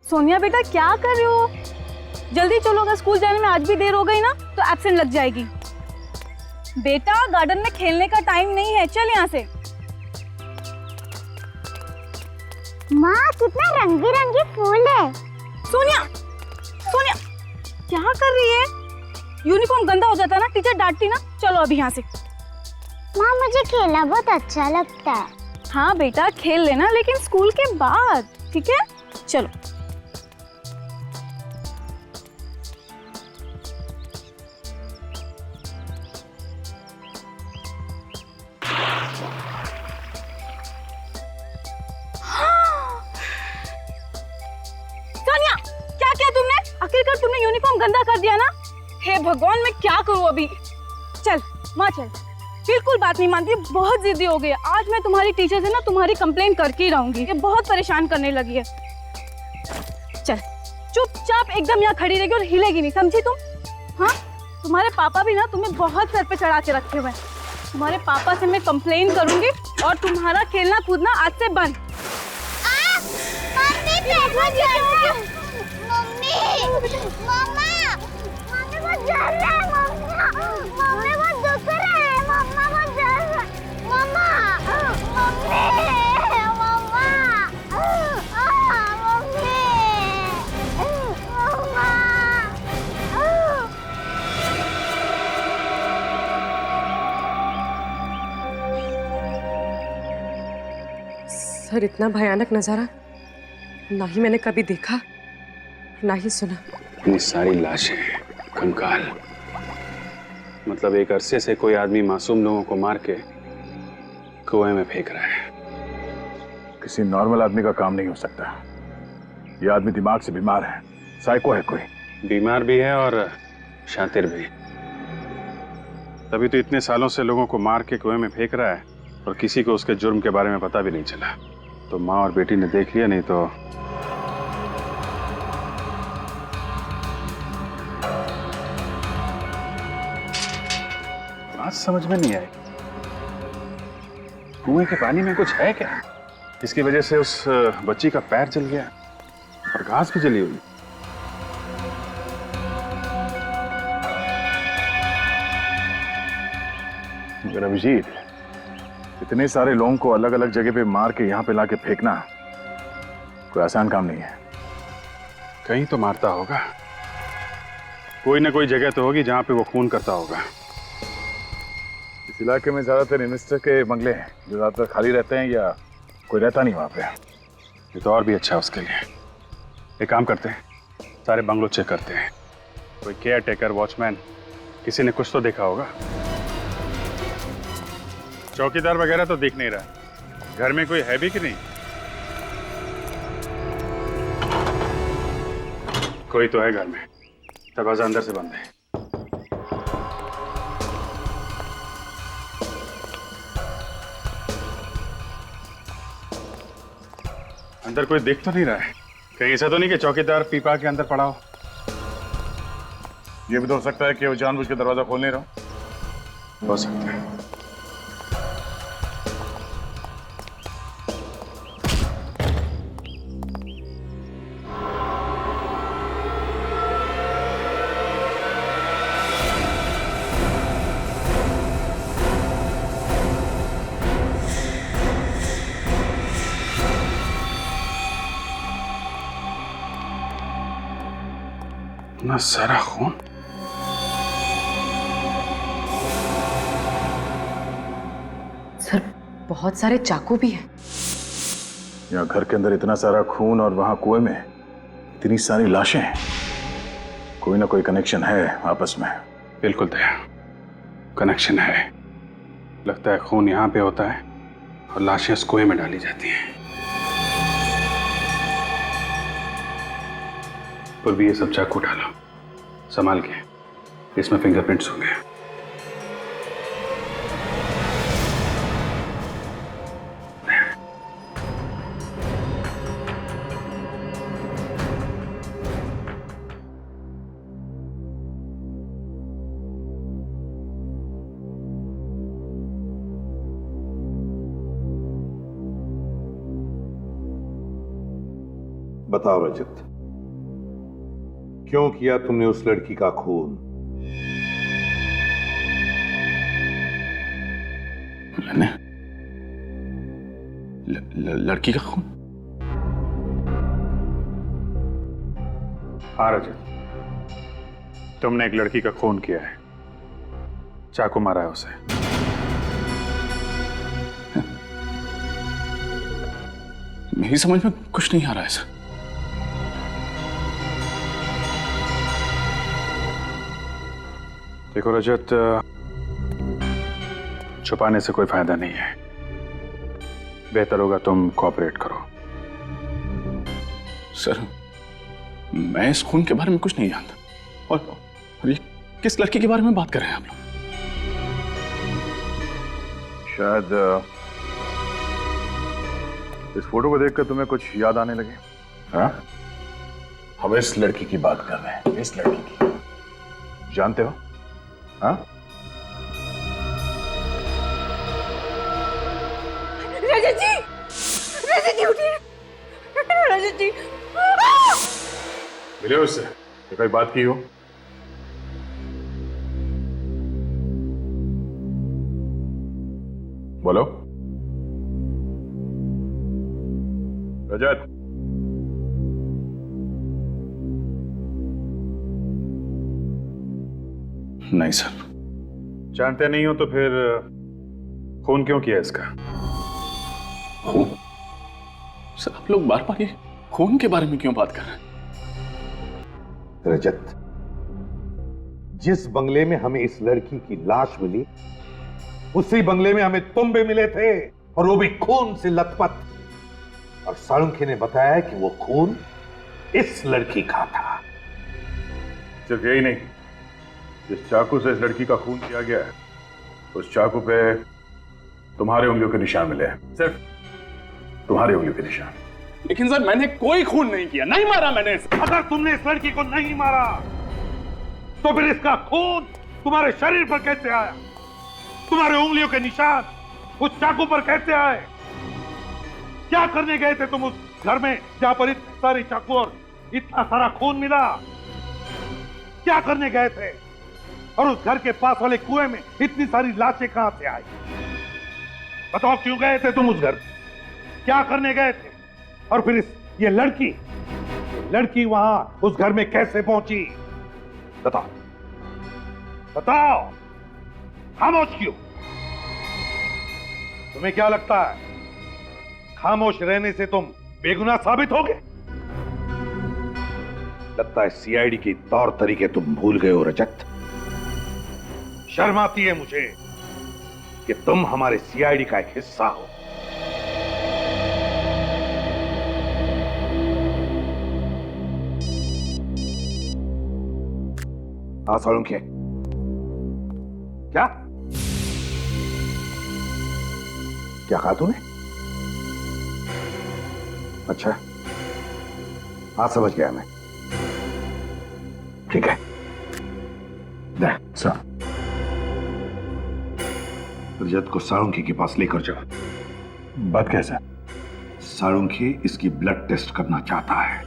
सोनिया बेटा क्या कर रहे हो? जल्दी चलो, अगर स्कूल जाने में आज भी देर हो गई ना तो एब्सेंट लग जाएगी। बेटा गार्डन में खेलने का टाइम नहीं है, चल यहाँ से। माँ कितना रंग बिरंगे फूल है। सोनिया, सोनिया क्या कर रही है? यूनिफॉर्म गंदा हो जाता ना, टीचर डांटती ना। चलो अभी यहाँ से। माँ मुझे खेलना बहुत अच्छा लगता है। हाँ बेटा खेल लेना, लेकिन स्कूल के बाद, ठीक है? चलो। सोनिया क्या किया तुमने? आखिरकार तुमने यूनिफॉर्म गंदा कर दिया ना। हे भगवान, मैं क्या करूँ अभी? चल माँ चल। बिल्कुल बात नहीं मानती, बहुत जिद्दी हो गई है। आज मैं तुम्हारी टीचर से ना तुम्हारी कंप्लेन करके ही रहूंगी। ये बहुत परेशान करने लगी है। चल चुपचाप एकदम यहाँ खड़ी रहेगी और हिलेगी नहीं, समझी तुम? हाँ, तुम्हारे पापा भी ना तुम्हें बहुत सर पे चढ़ा के रखे हुए हैं। तुम्हारे पापा से मैं कंप्लेन करूंगी और तुम्हारा खेलना कूदना आज से बंद। सर, इतना भयानक नजारा ना ही मैंने कभी देखा ना ही सुना। इतनी सारी लाशें, कंकाल, मतलब एक अरसे से कोई आदमी मासूम लोगों को मार के कुएं में फेंक रहा है। किसी नॉर्मल आदमी का काम नहीं हो सकता। ये आदमी दिमाग से बीमार है, साइको है कोई। बीमार भी है और शातिर भी। तभी तो इतने सालों से लोगों को मार के कुएं में फेंक रहा है और किसी को उसके जुर्म के बारे में पता भी नहीं चला। तो माँ और बेटी ने देख लिया, नहीं तो बात समझ में नहीं आई। कुएं के पानी में कुछ है क्या, इसकी वजह से उस बच्ची का पैर जल गया और घास भी जली हुई। रविजीत, इतने सारे लोगों को अलग अलग जगह पे मार के यहाँ पे लाके फेंकना कोई आसान काम नहीं है। कहीं तो मारता होगा, कोई ना कोई जगह तो होगी जहां पे वो खून करता होगा। इस इलाके में ज्यादातर इन्वेस्टर के बंगले हैं जो ज्यादातर खाली रहते हैं या कोई रहता नहीं वहां पे। ये तो और भी अच्छा है उसके लिए। एक काम करते हैं, सारे बंगलों चेक करते हैं। कोई केयर टेकर, वॉचमैन, किसी ने कुछ तो देखा होगा। चौकीदार वगैरह तो दिख नहीं रहा। घर में कोई है भी कि नहीं? कोई तो है घर में, दरवाजा अंदर से बंद है। अंदर कोई देख तो नहीं रहा है? कहीं ऐसा तो नहीं कि चौकीदार पीपा के अंदर पड़ा हो? ये भी तो हो सकता है कि वो जानबूझ के दरवाजा खोल नहीं रहा हो सकता है। इतना सारा खून। सर, बहुत सारे चाकू भी हैं। यहाँ घर के अंदर इतना सारा खून और वहां कुएं में इतनी सारी लाशें हैं। कोई ना कोई कनेक्शन है आपस में। बिल्कुल दया, कनेक्शन है। लगता है खून यहाँ पे होता है और लाशें उस कुएं में डाली जाती हैं। पूर्वी, ये सब चाकू डालो, संभाल के। इसमें फिंगरप्रिंट्स होंगे। बताओ रजत, क्यों किया तुमने उस लड़की का खून? मैंने लड़की का खून? हाँ रजत, तुमने एक लड़की का खून किया है, चाकू मारा है उसे। मेरी समझ में कुछ नहीं आ रहा है सर। देखो रजत, छुपाने से कोई फायदा नहीं है। बेहतर होगा तुम कोऑपरेट करो। सर, मैं इस खून के बारे में कुछ नहीं जानता। और ये किस लड़की के बारे में बात कर रहे हैं आप लोग? शायद इस फोटो को देखकर तुम्हें कुछ याद आने लगे। हाँ, हम इस लड़की की बात कर रहे हैं। इस लड़की की जानते हो? हाँ, रजत जी, रजत जी उठिए, रजत जी। मिले उससे? कोई बात की हो? बोलो रजत। नहीं सर। जानते नहीं हो तो फिर खून क्यों किया इसका? खून? सर, आप लोग बार बार ये खून के बारे में क्यों बात कर रहे हैं? रजत, जिस बंगले में हमें इस लड़की की लाश मिली, उसी बंगले में हमें तुम भी मिले थे, और वो भी खून से लथपथ। और साळुंखे ने बताया कि वो खून इस लड़की का था। सिर्फ यही नहीं, जिस चाकू से इस लड़की का खून किया गया है, उस चाकू पे तुम्हारे उंगलियों के निशान मिले हैं। सिर्फ तुम्हारे उंगलियों के निशान। लेकिन सर, मैंने कोई खून नहीं किया, नहीं मारा मैंने इसे। अगर तुमने इस लड़की को नहीं मारा तो फिर इसका खून तुम्हारे शरीर पर कैसे आया? तुम्हारे उंगलियों के निशान उस चाकू पर कैसे आए? क्या करने गए थे तुम उस घर में जहां पर इतने सारे चाकू और इतना सारा खून मिला? क्या करने गए थे? और उस घर के पास वाले कुएं में इतनी सारी लाशें कहां से आई? बताओ, क्यों गए थे तुम उस घर? क्या करने गए थे? और फिर ये लड़की वहां उस घर में कैसे पहुंची? बताओ बताओ, खामोश क्यों? तुम्हें क्या लगता है खामोश रहने से तुम बेगुनाह साबित होगे? लगता है सीआईडी के तौर तरीके तुम भूल गए हो रजत। शर्म आती है मुझे कि तुम हमारे सीआईडी का एक हिस्सा हो। हाँ साळुंखे, क्या क्या कहा तूने? अच्छा, हाँ समझ गया मैं। ठीक है, सर, रजत को साळुंखे के पास लेकर जाओ। बात कैसे? साळुंखे इसकी ब्लड टेस्ट करना चाहता है।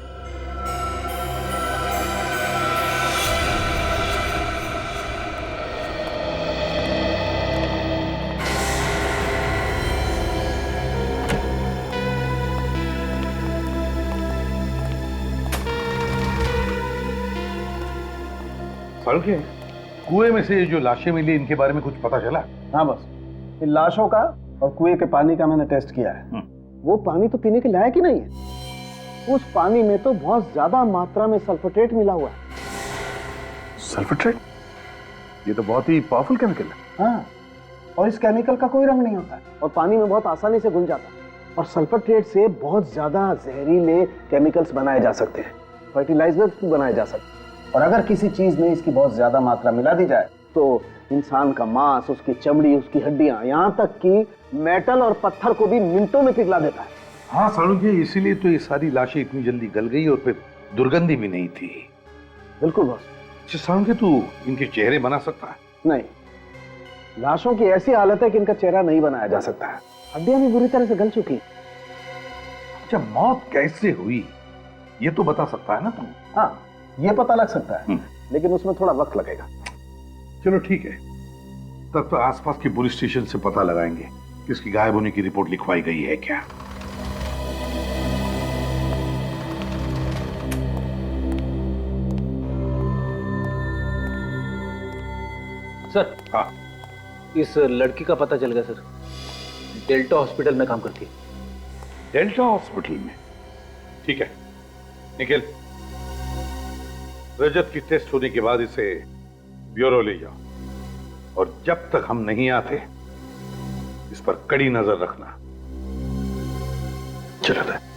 साळुंखे, कुएं में से जो लाशें मिली, इनके बारे में कुछ पता चला? हाँ बस, इन लाशों का और कुएं के पानी का मैंने टेस्ट किया है। वो पानी तो पीने के लायक ही नहीं है। उस पानी में तो बहुत ज्यादा मात्रा में सल्फेट मिला हुआ है। सल्फेट? ये तो बहुत ही पावरफुल केमिकल है। हाँ, और इस केमिकल का कोई रंग नहीं होता है और पानी में बहुत आसानी से घुल जाता है। और सल्फेट से बहुत ज्यादा जहरीले केमिकल्स बनाए जा सकते हैं, फर्टिलाइजर्स बनाए जा सकते हैं। और अगर किसी चीज में इसकी बहुत ज्यादा मात्रा मिला दी जाए तो इंसान का मांस, उसकी चमड़ी, उसकी हड्डियां, यहाँ तक कि मेटल और पत्थर को भी मिनटों में पिघला देता है। हाँ साळुंखे, इसीलिए तो ये सारी लाशें इतनी जल्दी गल गई और फिर दुर्गंधी भी नहीं थी। बिल्कुल बॉस। अच्छा साळुंखे, तू इनके चेहरे बना सकता है? नहीं, लाशों की ऐसी हालत है कि इनका चेहरा नहीं बनाया जा सकता है। हड्डियां भी बुरी तरह से गल चुकी हैं। अच्छा, मौत कैसे हुई ये तो बता सकता है ना तुम? हाँ, ये पता लग सकता है, लेकिन उसमें थोड़ा वक्त लगेगा। चलो ठीक है, तब तो आसपास के पुलिस स्टेशन से पता लगाएंगे कि इसकी गायब होने की रिपोर्ट लिखवाई गई है क्या। सर, हाँ, इस लड़की का पता चल गया सर। डेल्टा हॉस्पिटल में काम करती है। डेल्टा हॉस्पिटल में? ठीक है, निखिल, रजत की टेस्ट होने के बाद इसे ब्यूरो ले जाओ, और जब तक हम नहीं आते इस पर कड़ी नजर रखना। चलो दे।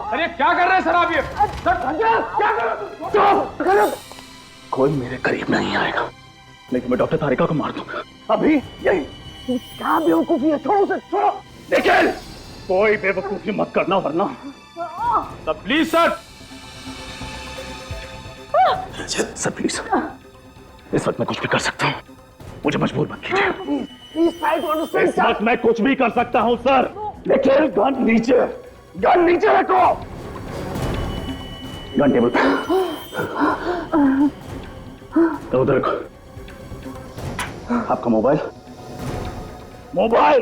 अरे क्या कर रहे हैं सर आप ये? कोई मेरे करीब नहीं आएगा, लेकिन मैं डॉक्टर तारिका को मार दूंगा अभी यही। क्या बेवकूफी है, छोड़ो उसे, छोड़ो। निखिल, कोई बेवकूफी मत करना वरना। Please sir. सर प्लीज, इस वक्त मैं कुछ भी कर सकता हूँ, मुझे मजबूर मत कीजिए। इस वक्त मैं कुछ भी कर सकता हूँ सर। निखिल, गन नीचे, गन नीचे रखो। गन टेबल पे, तो उधर रखो। आपका मोबाइल, मोबाइल।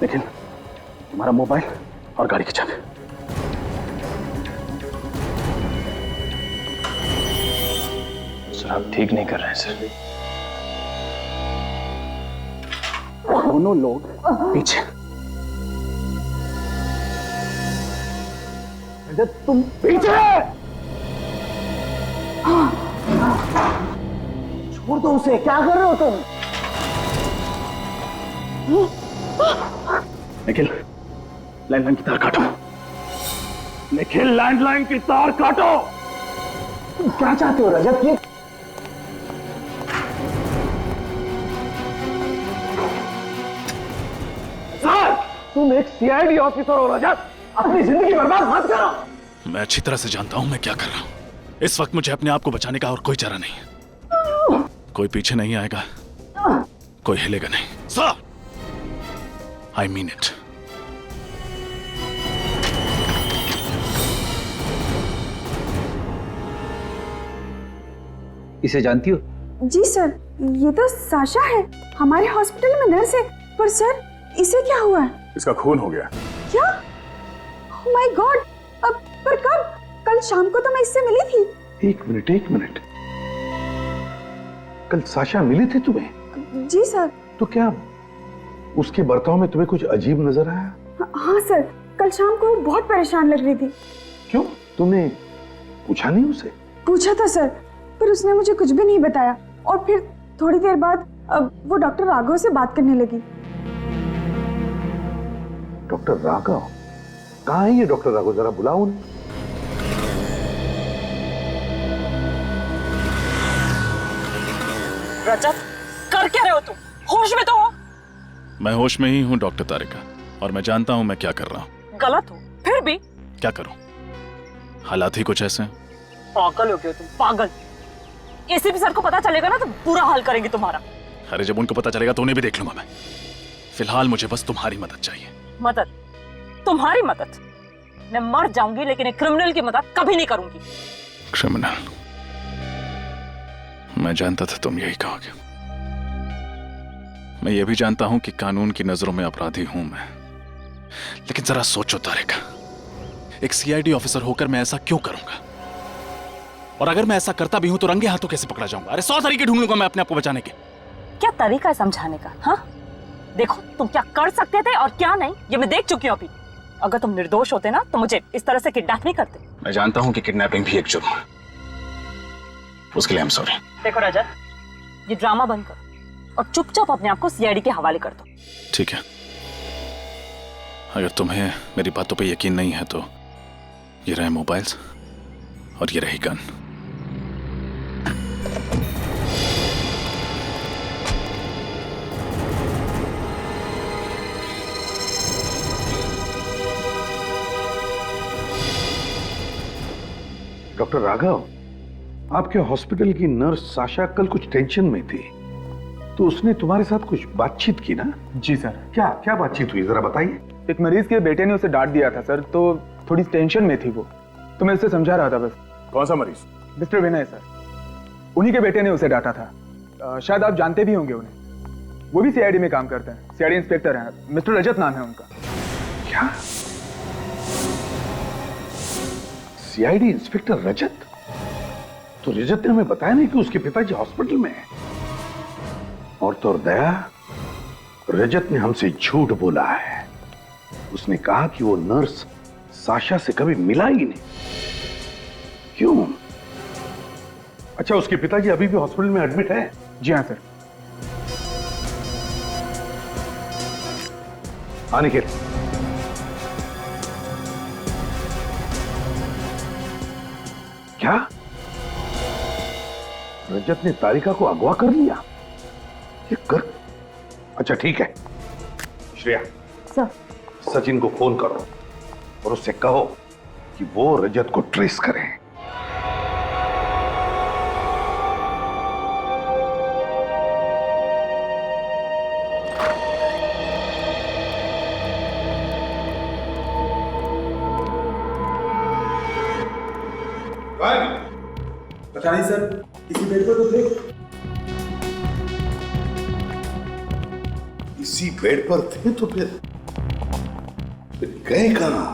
लेकिन तुम्हारा मोबाइल और गाड़ी की चाबी। सर आप ठीक नहीं कर रहे हैं सर। दोनों लोग पीछे। तुम पीछे, छोड़ दो उसे, क्या कर रहे हो तुम? निखिल, लैंडलाइन की तार काटो। निखिल, लैंडलाइन की तार काटो। तुम क्या चाहते हो रजत? ये सर, तुम एक सीआईडी ऑफिसर हो रजत, अपनी जिंदगी बर्बाद मत करो। मैं अच्छी तरह से जानता हूं मैं क्या कर रहा हूं। इस वक्त मुझे अपने आप को बचाने का और कोई चारा नहीं है। कोई पीछे नहीं आएगा, कोई हिलेगा नहीं। Sir, I mean it. इसे जानती हो? जी सर, ये तो साशा है, हमारे हॉस्पिटल में नर्स है। पर सर, इसे क्या हुआ है? इसका खून हो गया। क्या? Oh my God! अब पर कब? कल शाम को तो मैं इससे मिली थी। एक मिनट, कल साशा मिली थी तुम्हें? जी सर। तो क्या उसके बर्ताव में तुम्हें कुछ अजीब नजर आया? हाँ सर, कल शाम को वो बहुत परेशान लग रही थी। क्यों, तुमने पूछा नहीं उसे? पूछा था सर, पर उसने मुझे कुछ भी नहीं बताया। और फिर थोड़ी देर बाद वो डॉक्टर राघव से बात करने लगी। डॉक्टर राघव? कहाँ है ये डॉक्टर राघव? जरा बुलाओ उन्हें। रजत, कर क्या रहे हो तुम? होश में तो हो? मैं होश में ही हूं डॉक्टर तारिका, और मैं जानता हूं मैं क्या कर रहा हूं। गलत हो, फिर भी? क्या करूं, हालात ही कुछ ऐसे हैं। पागल हो गए हो तुम, पागल। एसीपी सर को पता चलेगा ना तो बुरा हाल करेंगे तुम्हारा। अरे जब उनको पता चलेगा तो उन्हें भी देख लूंगा मैं। फिलहाल मुझे बस तुम्हारी मदद चाहिए। मदद? तुम्हारी मदद? मैं मर जाऊंगी लेकिन एक क्रिमिनल की मदद कभी नहीं करूंगी। क्रिमिनल? मैं जानता था तुम यही कहोगे। मैं ये भी जानता हूं कि कानून की नजरों में अपराधी हूं मैं, लेकिन जरा सोचो तारिका, एक सीआईडी ऑफिसर होकर मैं ऐसा क्यों करूंगा? और अगर मैं ऐसा करता भी हूं तो रंगे हाथों कैसे पकड़ा जाऊंगा? अरे 100 तरीके ढूंढ लूंगा मैं अपने आप को बचाने के। क्या तरीका है समझाने का? हाँ, देखो तुम क्या कर सकते थे और क्या नहीं, ये मैं देख चुकी हूं अभी। अगर तुम निर्दोष होते ना तो मुझे इस तरह से किडनैप नहीं करते। मैं जानता हूं कि किडनैपिंग भी एक जुर्म है, उसके लिए I'm sorry। देखो रजत, ये ड्रामा बंद करो। और चुपचाप अपने आप को सीआईडी के हवाले कर दो। ठीक है, अगर तुम्हें मेरी बातों पे यकीन नहीं है तो ये रहे मोबाइल्स और ये रही गन। डॉक्टर राघव, आपके हॉस्पिटल की नर्स साशा कल कुछ टेंशन में थी, तो उसने तुम्हारे साथ कुछ बातचीत की ना? जी सर। क्या क्या बातचीत हुई, जरा बताइए। एक मरीज के बेटे ने उसे डांट दिया था सर, तो थोड़ी टेंशन में थी वो, तो मैं उसे समझा रहा था बस। कौन सा मरीज? मिस्टर विनय सर, उन्हीं के बेटे ने उसे डांटा था। शायद आप जानते भी होंगे उन्हें, वो भी सीआईडी में काम करते हैं, सीआईडी इंस्पेक्टर हैं, मिस्टर रजत नाम है उनका। क्या? सीआईडी इंस्पेक्टर रजत? तो रजत ने हमें बताया नहीं कि उसके पिताजी हॉस्पिटल में हैं। और तो और दया, रजत ने हमसे झूठ बोला है। उसने कहा कि वो नर्स साशा से कभी मिला ही नहीं। क्यों? अच्छा, उसके पिताजी अभी भी हॉस्पिटल में एडमिट है? जी हाँ सर। आने के क्या? रजत ने तारिका को अगवा कर लिया? ये कर... अच्छा ठीक है, श्रेया सर, सचिन को फोन करो और उससे कहो कि वो रजत को ट्रेस करें। पता नहीं सर, इसी बेड पर तो थे। इसी बेड पर थे तो फिर गए कहां?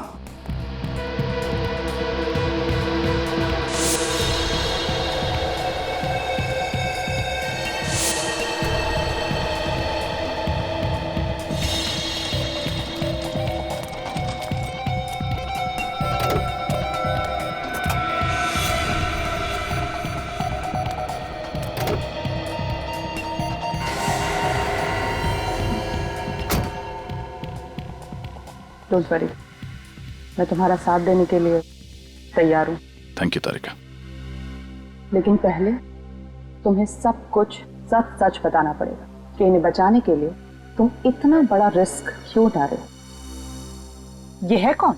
डोंट वरी, मैं तुम्हारा साथ देने के लिए तैयार हूँ। थैंक यू तारिका। लेकिन पहले तुम्हें सब कुछ सच सच बताना पड़ेगा कि इन्हें बचाने के लिए तुम इतना बड़ा रिस्क क्यों उठा रहे हो। ये है कौन?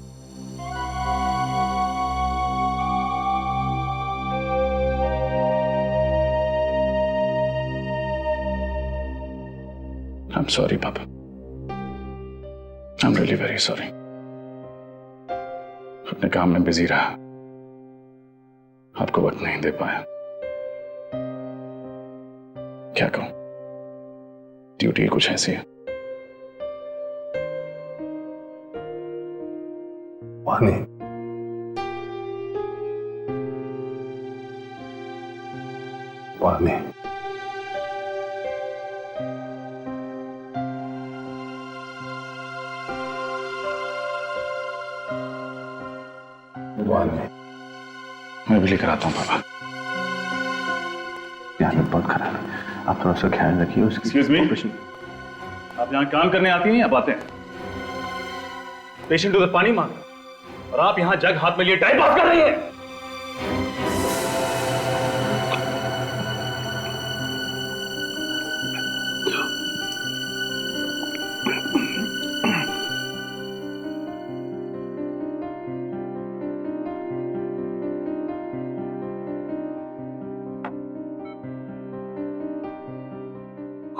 I'm sorry, Papa. I'm really very sorry. अपने काम में बिजी रहा, आपको वक्त नहीं दे पाया। क्या कहूं, ड्यूटी कुछ ऐसी है। वानी, वानी, मैं भी लेकर आता हूँ पापा। हालत बहुत खराब है, आप थोड़ा सा ख्याल रखिए उसकी। एक्सक्यूज मी, आप यहाँ काम करने आती हैं या बातें? पेशेंट उधर पानी मांग रहा है और आप यहाँ जग हाथ में लिए टाइम पास कर रही हैं।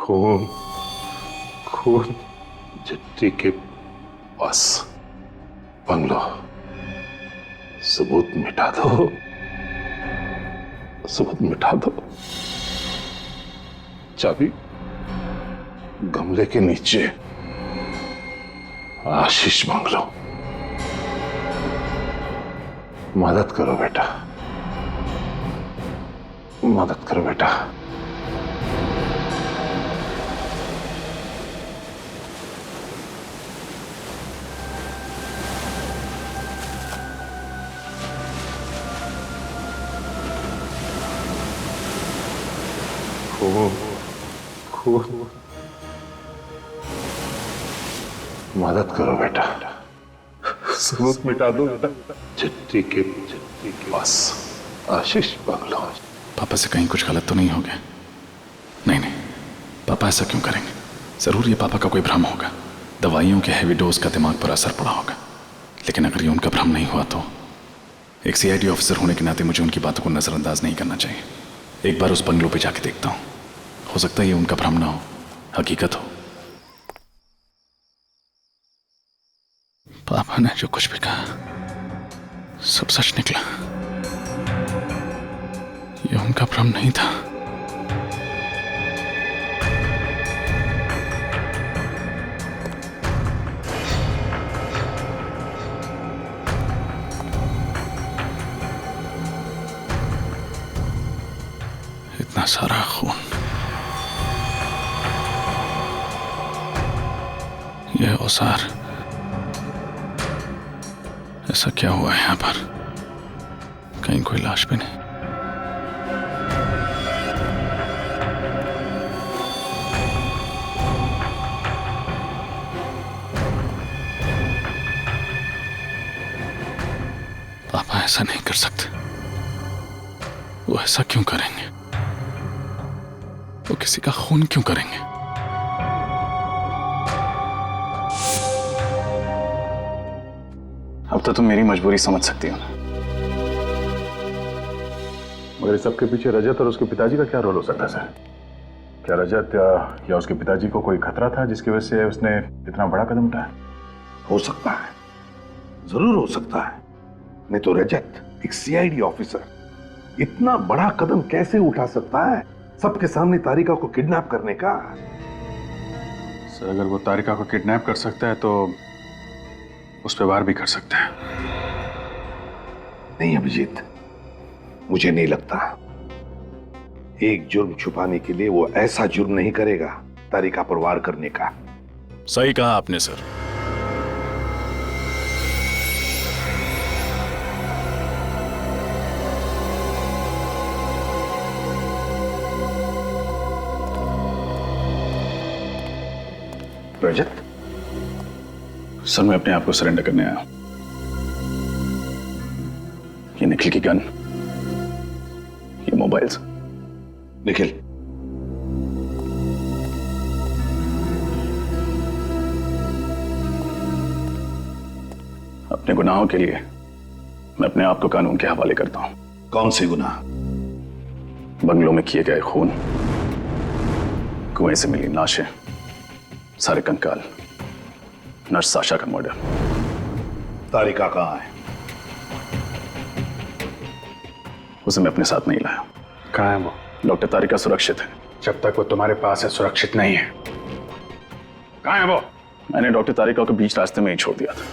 खून, खून जट्टी के पास बंगलो, सबूत मिटा दो, सबूत मिटा दो। चाबी गमले के नीचे, आशीष बंगलो। मदद करो बेटा, मदद करो बेटा। खून, खून मदद करो बेटा, सबूत मिटा दो बेटा। चिट्ठी के पास आशीष बंगलो। पापा से कहीं कुछ गलत तो नहीं हो गया? नहीं नहीं, पापा ऐसा क्यों करेंगे? जरूर ये पापा का कोई भ्रम होगा, दवाइयों के हैवी डोज का दिमाग पर असर पड़ा होगा। लेकिन अगर ये उनका भ्रम नहीं हुआ तो एक सीआईडी ऑफिसर होने के नाते मुझे उनकी बातों को नजरअंदाज नहीं करना चाहिए। एक बार उस बंगलो पे जाके देखता हूँ, हो सकता है ये उनका भ्रम ना हो, हकीकत हो। पापा ने जो कुछ भी कहा सब सच निकला, ये उनका भ्रम नहीं था। इतना सारा खून, यह औजार, ऐसा क्या हुआ है यहाँ पर? कहीं कोई लाश भी नहीं। पापा ऐसा नहीं कर सकते। वो ऐसा क्यों करेंगे? वो किसी का खून क्यों करेंगे? अब तो तुम मेरी मजबूरी समझ सकती हो ना। मगर इस सबके पीछे रजत और उसके पिताजी का क्या रोल हो सकता है सर? क्या रजत या उसके पिताजी को कोई खतरा था जिसकी वजह से उसने इतना बड़ा कदम उठाया? हो सकता है, जरूर हो सकता है। नहीं तो रजत, एक सीआईडी ऑफिसर, इतना बड़ा कदम कैसे उठा सकता है सबके सामने तारिका को किडनैप करने का? सर अगर वो तारिका को किडनैप कर सकता है तो उस पर वार भी कर सकता है। नहीं अभिजीत, मुझे नहीं लगता। एक जुर्म छुपाने के लिए वो ऐसा जुर्म नहीं करेगा तारिका पर वार करने का। सही कहा आपने सर। रजत, सर मैं अपने आप को सरेंडर करने आया हूं। ये निखिल की गन, ये मोबाइल्स। निखिल, अपने गुनाहों के लिए मैं अपने आप को कानून के हवाले करता हूं। कौन से गुनाह? बंगलों में किए गए खून, कुएं से मिली लाशें, सारे कंकाल, नर्स साशा का मर्डर। तारिका कहाँ है? उसे मैं अपने साथ नहीं लाया। कहाँ है वो? डॉक्टर तारिका सुरक्षित है। जब तक वो तुम्हारे पास है सुरक्षित नहीं है। कहाँ है वो? मैंने डॉक्टर तारिका को बीच रास्ते में ही छोड़ दिया था।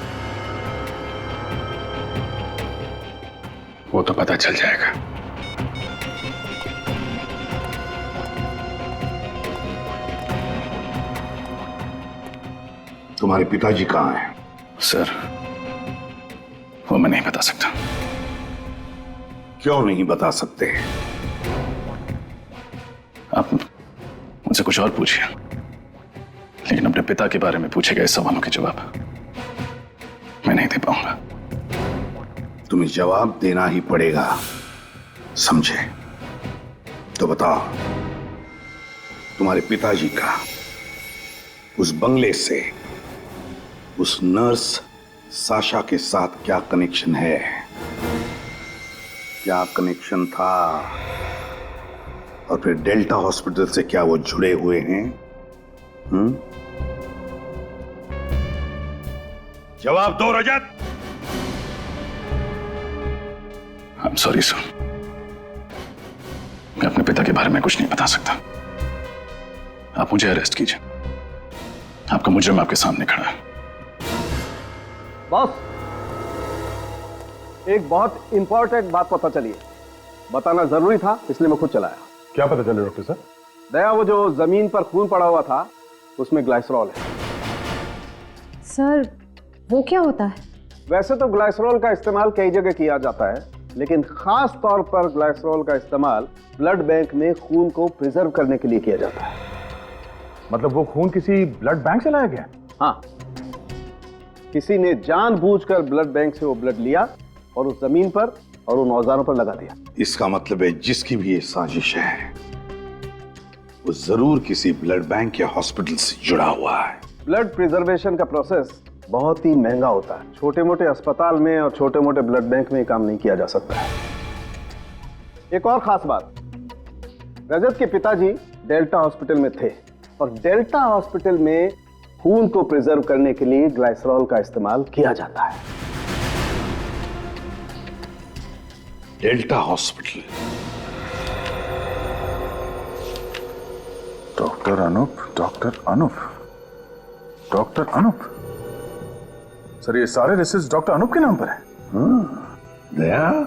वो तो पता चल जाएगा। तुम्हारे पिताजी कहाँ हैं? सर वो मैं नहीं बता सकता। क्यों नहीं बता सकते? आप मुझसे कुछ और पूछिए, लेकिन अपने पिता के बारे में पूछे गए सवालों के जवाब मैं नहीं दे पाऊंगा। तुम्हें जवाब देना ही पड़ेगा, समझे? तो बताओ, तुम्हारे पिताजी का उस बंगले से उस नर्स साशा के साथ क्या कनेक्शन है? क्या कनेक्शन था? और फिर डेल्टा हॉस्पिटल से क्या वो जुड़े हुए हैं? जवाब दो रजत। I'm sorry सर, मैं अपने पिता के बारे में कुछ नहीं बता सकता। आप मुझे अरेस्ट कीजिए, आपका मुजरिम आपके सामने खड़ा है। बॉस, एक बहुत इंपॉर्टेंट बात पता चली है, बताना जरूरी था इसलिए मैं खुद चलाया। क्या पता चले डॉक्टर साहब? दया, वो जो जमीन पर खून पड़ा हुआ था उसमें ग्लाइसरॉल है। सर वो क्या होता है? वैसे तो ग्लाइसरॉल का इस्तेमाल कई जगह किया जाता है, लेकिन खास तौर पर ग्लाइसरॉल का इस्तेमाल ब्लड बैंक में खून को प्रिजर्व करने के लिए किया जाता है। मतलब वो खून किसी ब्लड बैंक से लाया गया? हाँ, किसी ने जानबूझकर ब्लड बैंक से वो ब्लड लिया और उस जमीन पर और उन औजारों पर लगा दिया। इसका मतलब है जिसकी भी ये साजिश है वो जरूर किसी ब्लड बैंक या हॉस्पिटल से जुड़ा हुआ है। ब्लड प्रिजर्वेशन का प्रोसेस बहुत ही महंगा होता है। छोटे मोटे अस्पताल में और छोटे मोटे ब्लड बैंक में काम नहीं किया जा सकता है। एक और खास बात, रजत के पिताजी डेल्टा हॉस्पिटल में थे और डेल्टा हॉस्पिटल में खून को प्रिजर्व करने के लिए ग्लाइसरॉल का इस्तेमाल किया जाता है। Delta hospital. Doctor Anoop, doctor Anoop, doctor Anoop. Sir ये सारे रिसर्च डॉक्टर अनूप के नाम पर है। दया,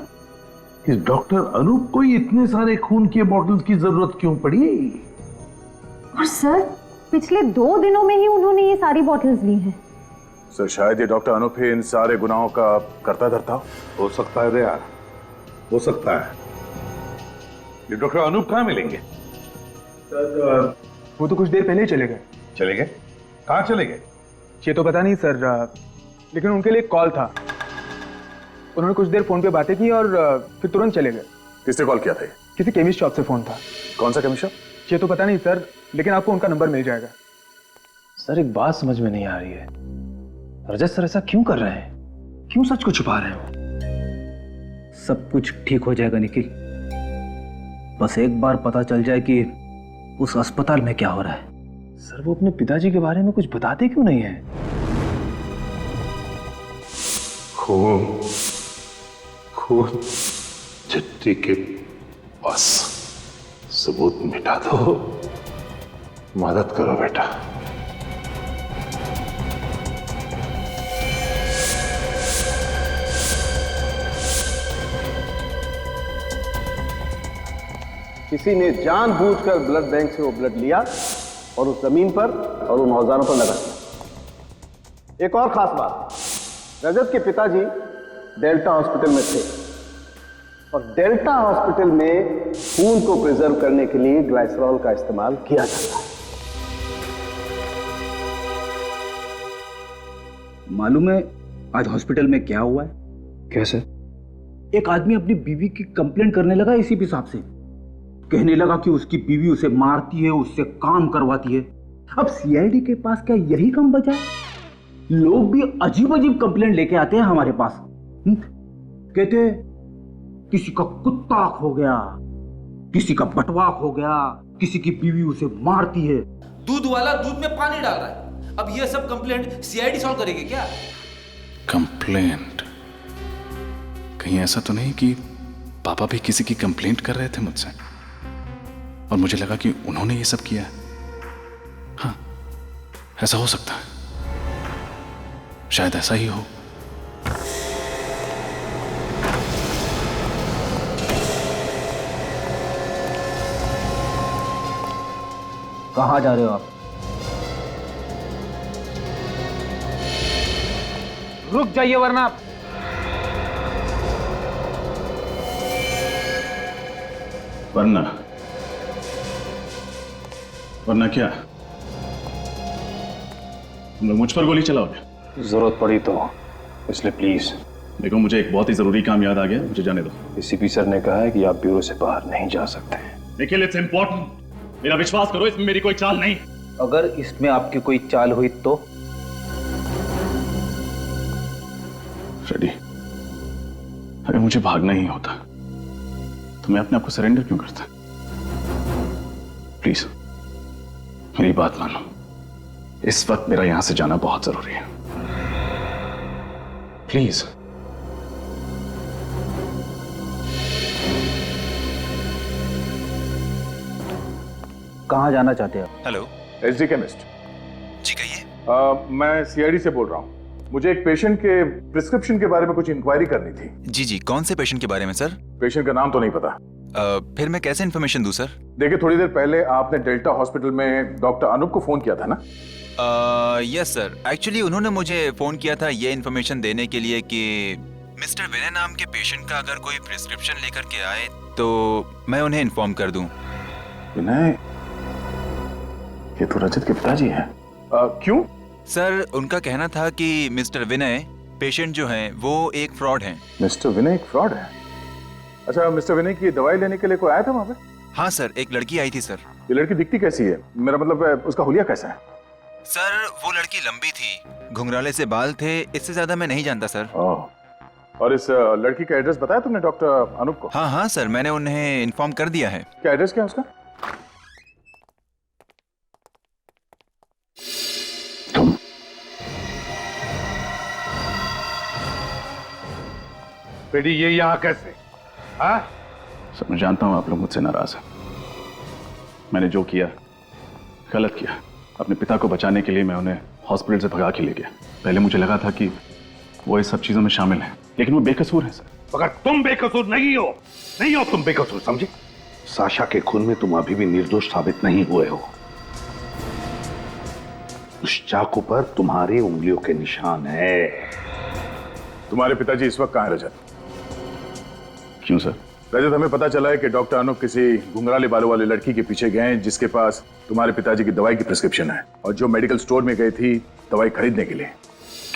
इस डॉक्टर अनूप को ही इतने सारे खून के बॉटल्स की जरूरत क्यों पड़ी? और सर पिछले 2 दिनों में ही उन्होंने ये सारी बॉटल्स ली हैं। सर शायद ये डॉक्टर अनूप ही इन सारे गुनाहों का करता धरता हो सकता है दया, हो सकता है। ये डॉक्टर अनूप कहाँ मिलेंगे? सर वो तो कुछ देर पहले ही चले गए। चले गए? कहाँ चले गए? ये तो पता नहीं सर, लेकिन उनके लिए कॉल था। उन्होंने कुछ देर फोन पे बातें की और फिर तुरंत चले गए। किसने कॉल किया था? किसी केमिस्ट शॉप से फोन था। कौन सा केमिस्ट शॉप? ये तो पता नहीं सर, लेकिन आपको उनका नंबर मिल जाएगा। सर एक बात समझ में नहीं आ रही है, रजत सर ऐसा क्यों कर रहे हैं? क्यों सच को छुपा रहे हैं? सब कुछ ठीक हो जाएगा निखिल, बस एक बार पता चल जाए कि उस अस्पताल में क्या हो रहा है। सर वो अपने पिताजी के बारे में कुछ बताते क्यों नहीं है? खून, खून चिट्ठी के पास सबूत मिटा दो। मदद करो बेटा। किसी ने जानबूझकर ब्लड बैंक से वो ब्लड लिया और उस जमीन पर और उन औजारों पर लगा दिया। एक और खास बात, रजत के पिताजी डेल्टा हॉस्पिटल में थे और डेल्टा हॉस्पिटल में खून को प्रिजर्व करने के लिए ग्लाइसरॉल का इस्तेमाल किया जाता है। मालूम है आज हॉस्पिटल में क्या हुआ है? कैसे? एक आदमी अपनी बीवी की कंप्लेंट करने लगा इसी हिसाब से। कहने लगा कि उसकी बीवी उसे मारती है, उससे काम करवाती है। अब सीआईडी के पास क्या यही काम बचा? लोग भी अजीब अजीब कंप्लेंट लेके आते हैं हमारे पास। कहते हैं किसी का कुत्ता खो गया, किसी का बटवाक हो गया, किसी की बीवी उसे मारती है। दूध वाला दूध में पानी डाल रहा है। अब ये सब कंप्लेंट सीआईडी सॉल्व करेगी क्या? कंप्लेंट? कहीं ऐसा तो नहीं कि पापा भी किसी की कंप्लेंट कर रहे थे मुझसे और मुझे लगा कि उन्होंने ये सब किया? हाँ, ऐसा हो सकता है, शायद ऐसा ही हो। कहाँ जा रहे हो आप? रुक जाइए वरना आप। वरना वरना क्या? तुम लोग मुझ पर गोली चलाओगे? जरूरत पड़ी तो, इसलिए प्लीज। देखो मुझे एक बहुत ही जरूरी काम याद आ गया, मुझे जाने दो। सीपी सर ने कहा है कि आप ब्यूरो से बाहर नहीं जा सकते। निखिल, इट्स इंपॉर्टेंट, मेरा विश्वास करो, इसमें मेरी कोई चाल नहीं। अगर इसमें आपकी कोई चाल हुई तो? फ्रेडी, अगर मुझे भागना ही होता तो मैं अपने आप को सरेंडर क्यों करता? प्लीज मेरी बात मानो, इस वक्त मेरा यहां से जाना बहुत जरूरी है। प्लीज। कहाँ जाना चाहते हैं आप? Hello, SD chemist. जी कहिए। मैं सीआईडी से बोल रहा हूँ। मुझे एक पेशेंट के प्रिस्क्रिप्शन के बारे में कुछ इंक्वायरी करनी थी। जी जी, कौन से पेशेंट के बारे में सर? पेशेंट का नाम तो नहीं पता। फिर मैं कैसे इन्फॉर्मेशन दूं सर? देखिए, थोड़ी देर पहले आपने डेल्टा हॉस्पिटल में डॉक्टर अनूप को फोन किया था ना? यस सर, एक्चुअली उन्होंने मुझे फोन किया था ये इन्फॉर्मेशन देने के लिए कि मिस्टर विनय नाम के पेशेंट का अगर कोई प्रिस्क्रिप्शन लेकर के आए तो मैं उन्हें इन्फॉर्म कर दूं। विनय, ये तो रजत के पिताजी हैं। क्यों? सर उनका कहना था कि मिस्टर विनय पेशेंट जो हैं वो एक फ्रॉड हैं। मिस्टर विनय एक फ्रॉड है? अच्छा, मिस्टर विनय की दवाई लेने के लिए कोई आया था वहां पे? हाँ सर, एक लड़की आई थी सर। ये लड़की दिखती कैसी है? मेरा मतलब है, उसका हुलिया कैसा है? सर वो लड़की लंबी थी, घुंघराले से बाल थे, इससे ज्यादा मैं नहीं जानता सर। और इस लड़की का एड्रेस बताया तुमने डॉक्टर अनूप को? हाँ हाँ सर, मैंने उन्हें इन्फॉर्म कर दिया है। क्या एड्रेस क्या है उसका? बेटी ये यहाँ कैसे? हाँ? सर मैं जानता हूं आप लोग मुझसे नाराज हैं। मैंने जो किया गलत किया। अपने पिता को बचाने के लिए मैं उन्हें हॉस्पिटल से भगा के ले गया। पहले मुझे लगा था कि वो इस सब चीजों में शामिल हैं, लेकिन वो बेकसूर हैं सर। मगर तुम बेकसूर नहीं हो तुम बेकसूर, समझे? साशा के खून में तुम अभी भी निर्दोष साबित नहीं हुए हो। उस चाकू पर तुम्हारी उंगलियों के निशान है। तुम्हारे पिताजी इस वक्त कहाँ है रजत? क्यों सर? रजत, हमें पता चला है कि डॉक्टर अनूप किसी घुंघराले बालों वाली लड़की के पीछे गए हैं जिसके पास तुम्हारे पिताजी की दवाई की प्रिस्क्रिप्शन है और जो मेडिकल स्टोर में गई थी दवाई खरीदने के लिए।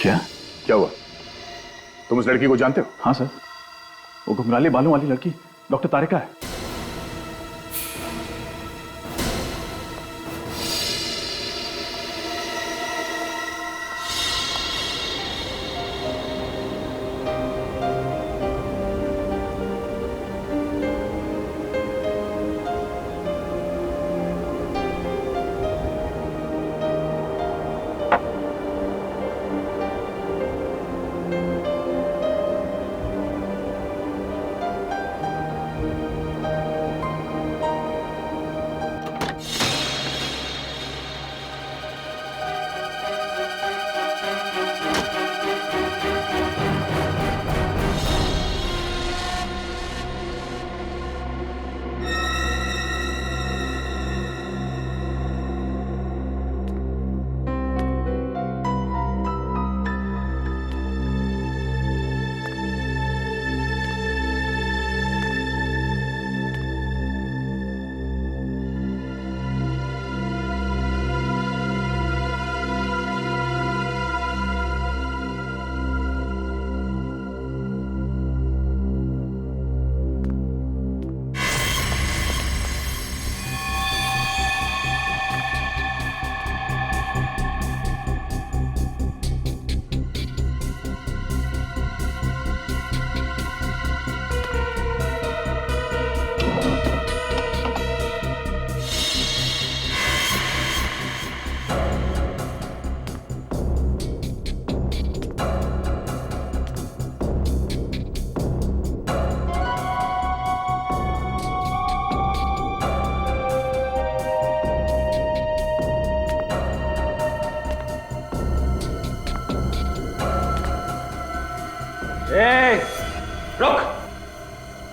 क्या हुआ? तुम उस लड़की को जानते हो? हाँ सर, वो घुंघराले बालों वाली लड़की डॉक्टर तारिका है। रुक,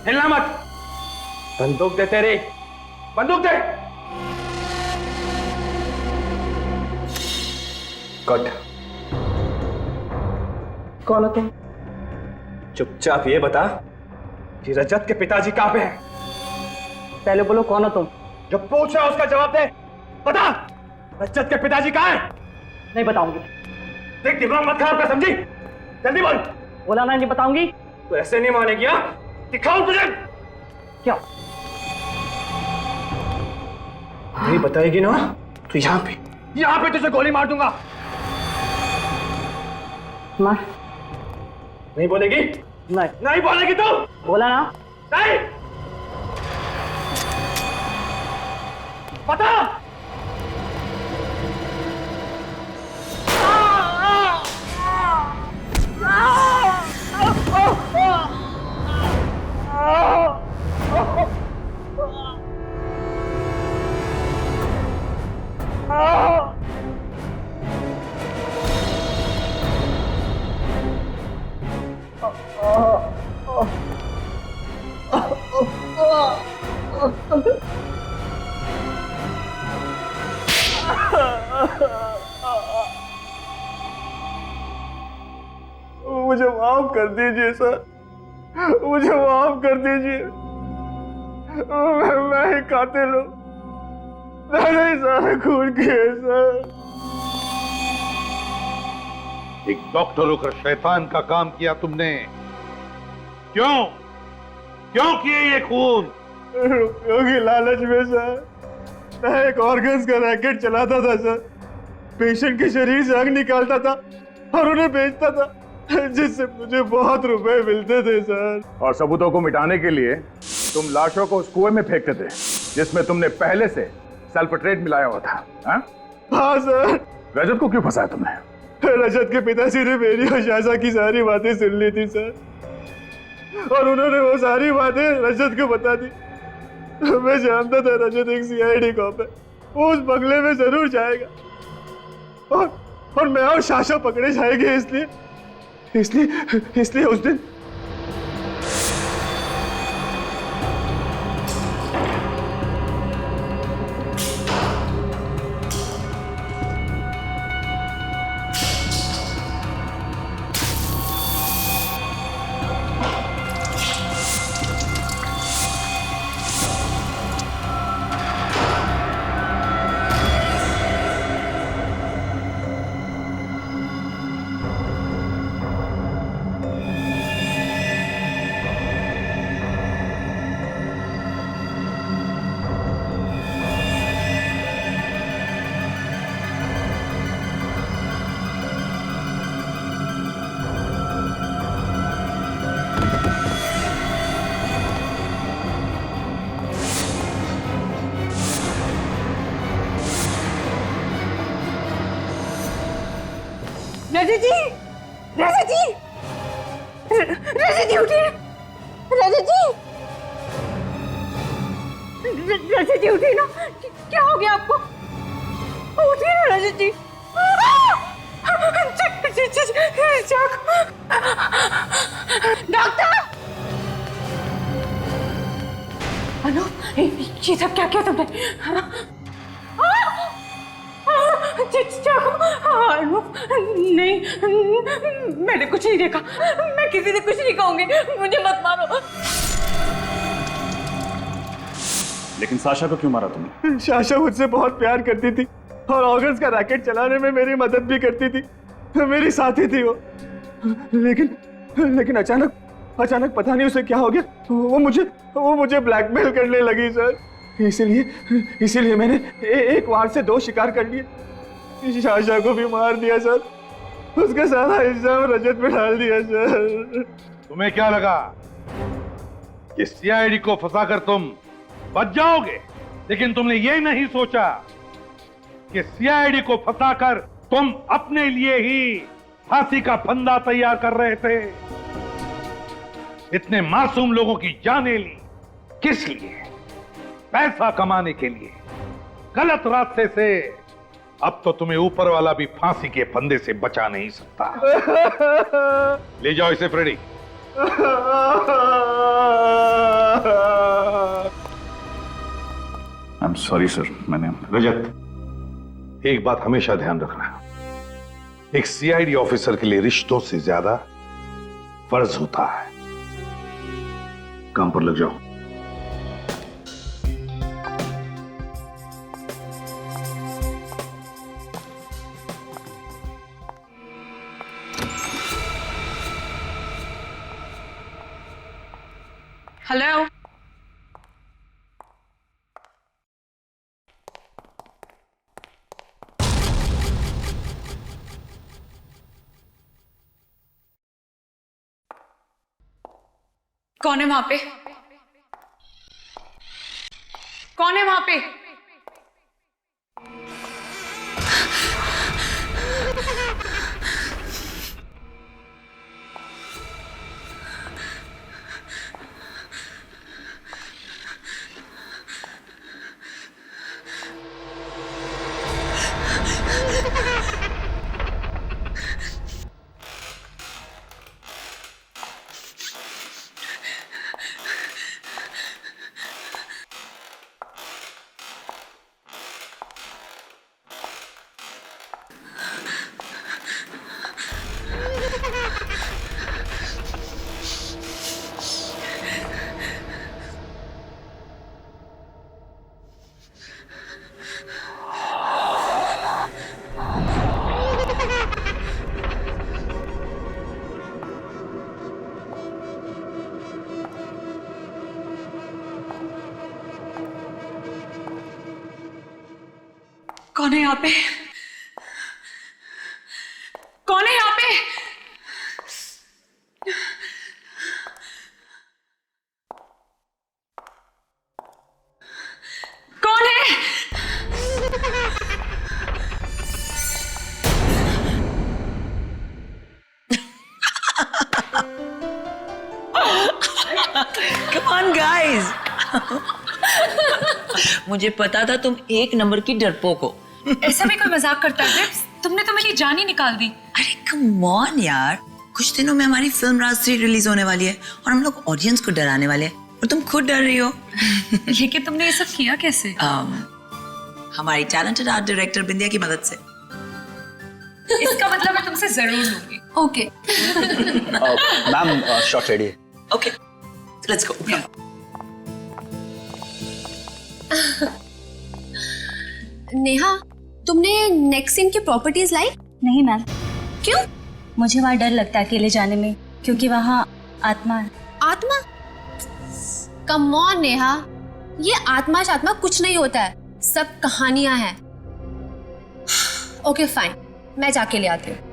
हिलना मत। बंदूक दे तेरी, बंदूक दे। कट। कौन हो तुम? चुपचाप ये बता कि रजत के पिताजी कहां पे हैं? पहले बोलो कौन हो तुम? जो पूछ रहा है उसका जवाब दे। बता, रजत के पिताजी कहां हैं? नहीं बताऊंगी। देख दिमाग मत खराब कर, समझी? जल्दी बोल। बोला ना नहीं बताऊंगी। तो ऐसे नहीं मानेगी? हाँ, दिखाऊं तुझे क्या? नहीं बताएगी ना तो यहाँ पे तुझे गोली मार दूंगा। मार। नहीं बोलेगी? नहीं बोलेगी तू? बोला ना। नहीं बता। मुझे माफ कर दीजिए सर, मुझे माफ कर दीजिए। मैं ही कातिल हूँ, मैंने ही सारा खून किया सर। एक डॉक्टर होकर शैतान का काम किया तुमने। क्यों क्यों किए ये खून? रुपयों की लालच में सर, मैं एक ऑर्गन्स का रैकेट चलाता था सर। पेशेंट के शरीर से अंग निकालता था और उन्हें बेचता था, जिससे मुझे बहुत रुपए मिलते थे सर। और सबूतों को मिटाने के लिए तुम लाशों को उस कुएं में फेंकते थे जिसमें तुमने पहले से सल्फेट्रेट मिलाया हुआ था। हाँ सर। रजत को क्यों फंसाया तुमने? रजत के पिताजी ने मेरी और शाशा की सारी बातें सुन ली थी सर, और उन्होंने वो सारी बातें रजत को बता दी। मैं जानता था रजत एक सीआईडी कॉप है, वो उस बंगले में जरूर जाएगा और मैं और शाशा पकड़े जाएंगे। इसलिए उस दिन रजत जी, रजत जी, रजत जी उठिए, रजत जी, रजत जी उठिए ना, क्या हो गया आपको? उठिए ना रजत जी। डॉक्टर! अनु, ये सब क्या किया तुमने? नहीं, मैंने कुछ नहीं देखा, मैं किसी से कुछ नहीं कहूंगी, मुझे मत मारो। लेकिन साशा को क्यों मारा तुमने? शाशा मुझसे बहुत प्यार करती थी और ऑर्गन्स का रैकेट चलाने में मेरी मदद भी करती थी, मेरी साथी थी वो। लेकिन अचानक पता नहीं उसे क्या हो गया, वो मुझे ब्लैकमेल करने लगी सर। इसीलिए मैंने एक वार से 2 शिकार कर लिए। शाशा को भी मार दिया सर, उसका सारा इल्जाम रजत पे डाल दिया सर। तुम्हें क्या लगा कि सीआईडी को फंसाकर तुम बच जाओगे? लेकिन तुमने ये नहीं सोचा कि सीआईडी को फंसाकर तुम अपने लिए ही फांसी का फंदा तैयार कर रहे थे। इतने मासूम लोगों की जानें ली, किस लिए? पैसा कमाने के लिए, गलत रास्ते से। अब तो तुम्हें ऊपर वाला भी फांसी के फंदे से बचा नहीं सकता। ले जाओ इसे Freddy. I am sorry sir, मैंने। रजत, एक बात हमेशा ध्यान रखना, एक सीआईडी ऑफिसर के लिए रिश्तों से ज्यादा फर्ज होता है। काम पर लग जाओ। हेलो, कौन है वहां पे? कौन है वहां पे? कौन है यहाँ पे? कौन है यहाँ पे? कौन है? Come on guys. मुझे पता था तुम एक नंबर की डरपोक हो। ऐसा भी कोई मजाक करता है? तुमने तो मेरी जान ही निकाल दी। अरे कम ऑन यार, कुछ दिनों में हमारी फिल्म राज 3 रिलीज होने वाली है और हम लोग ऑडियंस को डराने वाले हैं और तुम खुद डर रही हो। लेकिन तुमने ये सब किया कैसे? हमारी टैलेंटेड आर्ट डायरेक्टर बिंदिया की मदद से। इसका मतलब मैं तुमसे जरूर लूंगी। ओके। मैम शॉट रेडी है। Okay, let's go. नेहा, तुमने नेक्स्ट सीन की प्रॉपर्टीज लाई? नहीं मैम। क्यों? मुझे वहाँ डर लगता है अकेले जाने में, क्योंकि वहाँ आत्मा है। आत्मा? कम ऑन नेहा, ये आत्मा शात्मा कुछ नहीं होता है, सब कहानियां हैं। ओके फाइन, मैं जाके ले आती हूँ।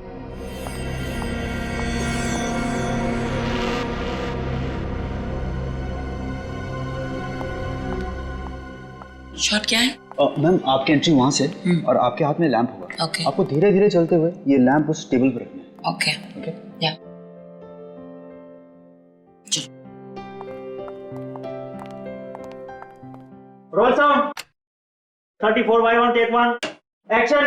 शॉट क्या है? मैम आपकी एंट्री वहां से और आपके हाथ में लैंप होगा। ओके। आपको धीरे धीरे चलते हुए ये लैंप उस टेबल पर रखना है। Okay okay. या roll sound 34/1 take 1 action.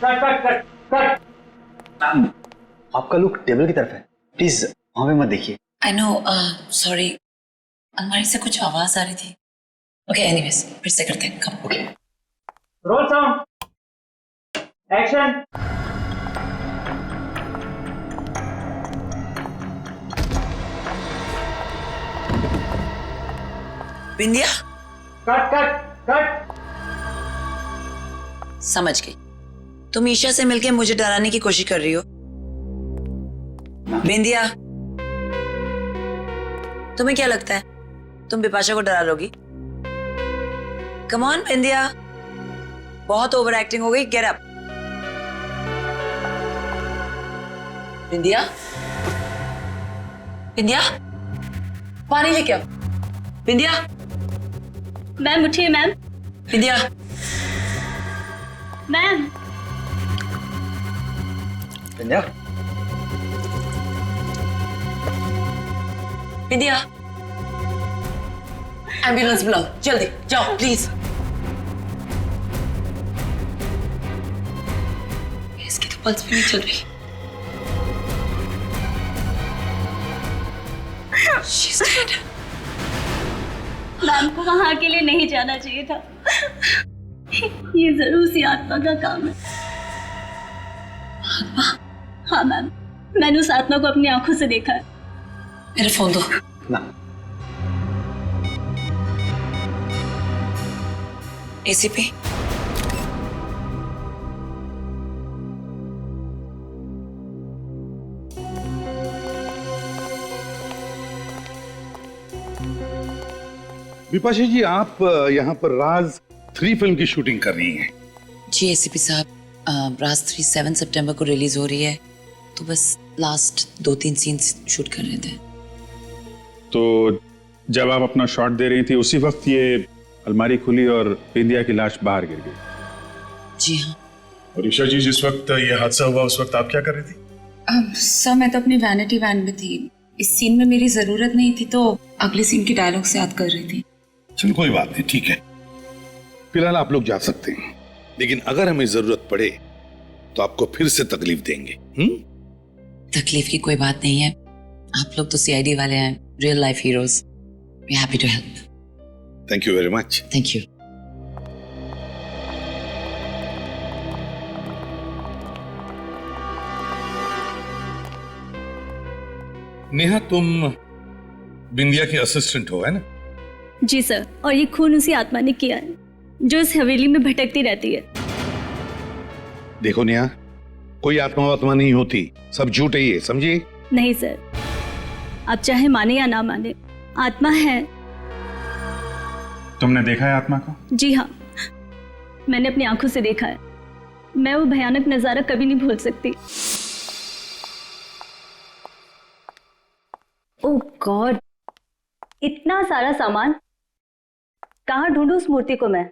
Cut cut cut cut. Ma'am आपका लुक टेबल की तरफ है, प्लीज वहां पे मत देखिए। आई नो, सॉरी, अलमारी से कुछ आवाज आ रही थी। ओके एनीवेज, फिर से करते हैं। Come. Okay. Roll sound action. Bindiya, cut cut cut. समझ गई, तुम ईशा से मिलके मुझे डराने की कोशिश कर रही हो। बिंदिया, तुम्हें क्या लगता है तुम बिपाशा को डरा लोगी? कम ऑन बिंदिया, बहुत ओवर एक्टिंग हो गई। Get up. बिंदिया, बिंदिया, पानी लेके आओ। बिंदिया। मैम उठिए मैम। बिंदिया। मैम। बिंदिया। बिंदिया, एम्बुलेंस बुलाओ, जल्दी जाओ प्लीज। इसकी तो पल्स भी नहीं चल रही। She's dead. मैम को वहाँ अकेले नहीं जाना चाहिए था। ये जरूर सी आत्मा का काम है। आत्मा? हाँ मैम, मैंने उस आत्मा को अपनी आंखों से देखा है। मेरा फोन दो। ना। एसीपी, विपाशा जी, आप यहाँ पर राज 3 फिल्म की शूटिंग कर रही हैं। जी एसीपी साहब, राज 3 7 सितंबर को रिलीज हो रही है, तो बस लास्ट 2-3 सीन्स शूट कर रहे थे। तो जब आप अपना शॉट दे रही थी उसी वक्त ये अलमारी खुली और बिंदिया की लाश बाहर गिर गई। जी हाँ। और ईशा जी, जिस वक्त ये हादसा हुआ उस वक्त आप क्या कर रही थी? सर मैं तो अपनी वैनिटी वैन में थी। इस सीन में मेरी जरूरत नहीं थी, तो अगले सीन की डायलॉग से याद कर रही थी। चलो कोई बात नहीं, ठीक है। फिलहाल आप लोग जा सकते हैं, लेकिन अगर हमें जरूरत पड़े तो आपको फिर से तकलीफ देंगे। तकलीफ की कोई बात नहीं है, आप लोग तो सीआईडी वाले हैं, real life heroes. We happy to help. Thank you very much. Thank you. Neha, तुम बिंदिया की असिस्टेंट हो, है ना? जी सर, और ये खून उसी आत्मा ने किया है जो इस हवेली में भटकती रहती है। देखो नेहा, कोई आत्मा वात्मा नहीं होती, सब झूठ है ये, समझिए? नहीं सर, आप चाहे माने या ना माने, आत्मा है। तुमने देखा है आत्मा को? जी हाँ, मैंने अपनी आंखों से देखा है। मैं वो भयानक नजारा कभी नहीं भूल सकती। ओह गॉड, इतना सारा सामान, कहाँ ढूंढूं उस मूर्ति को मैं?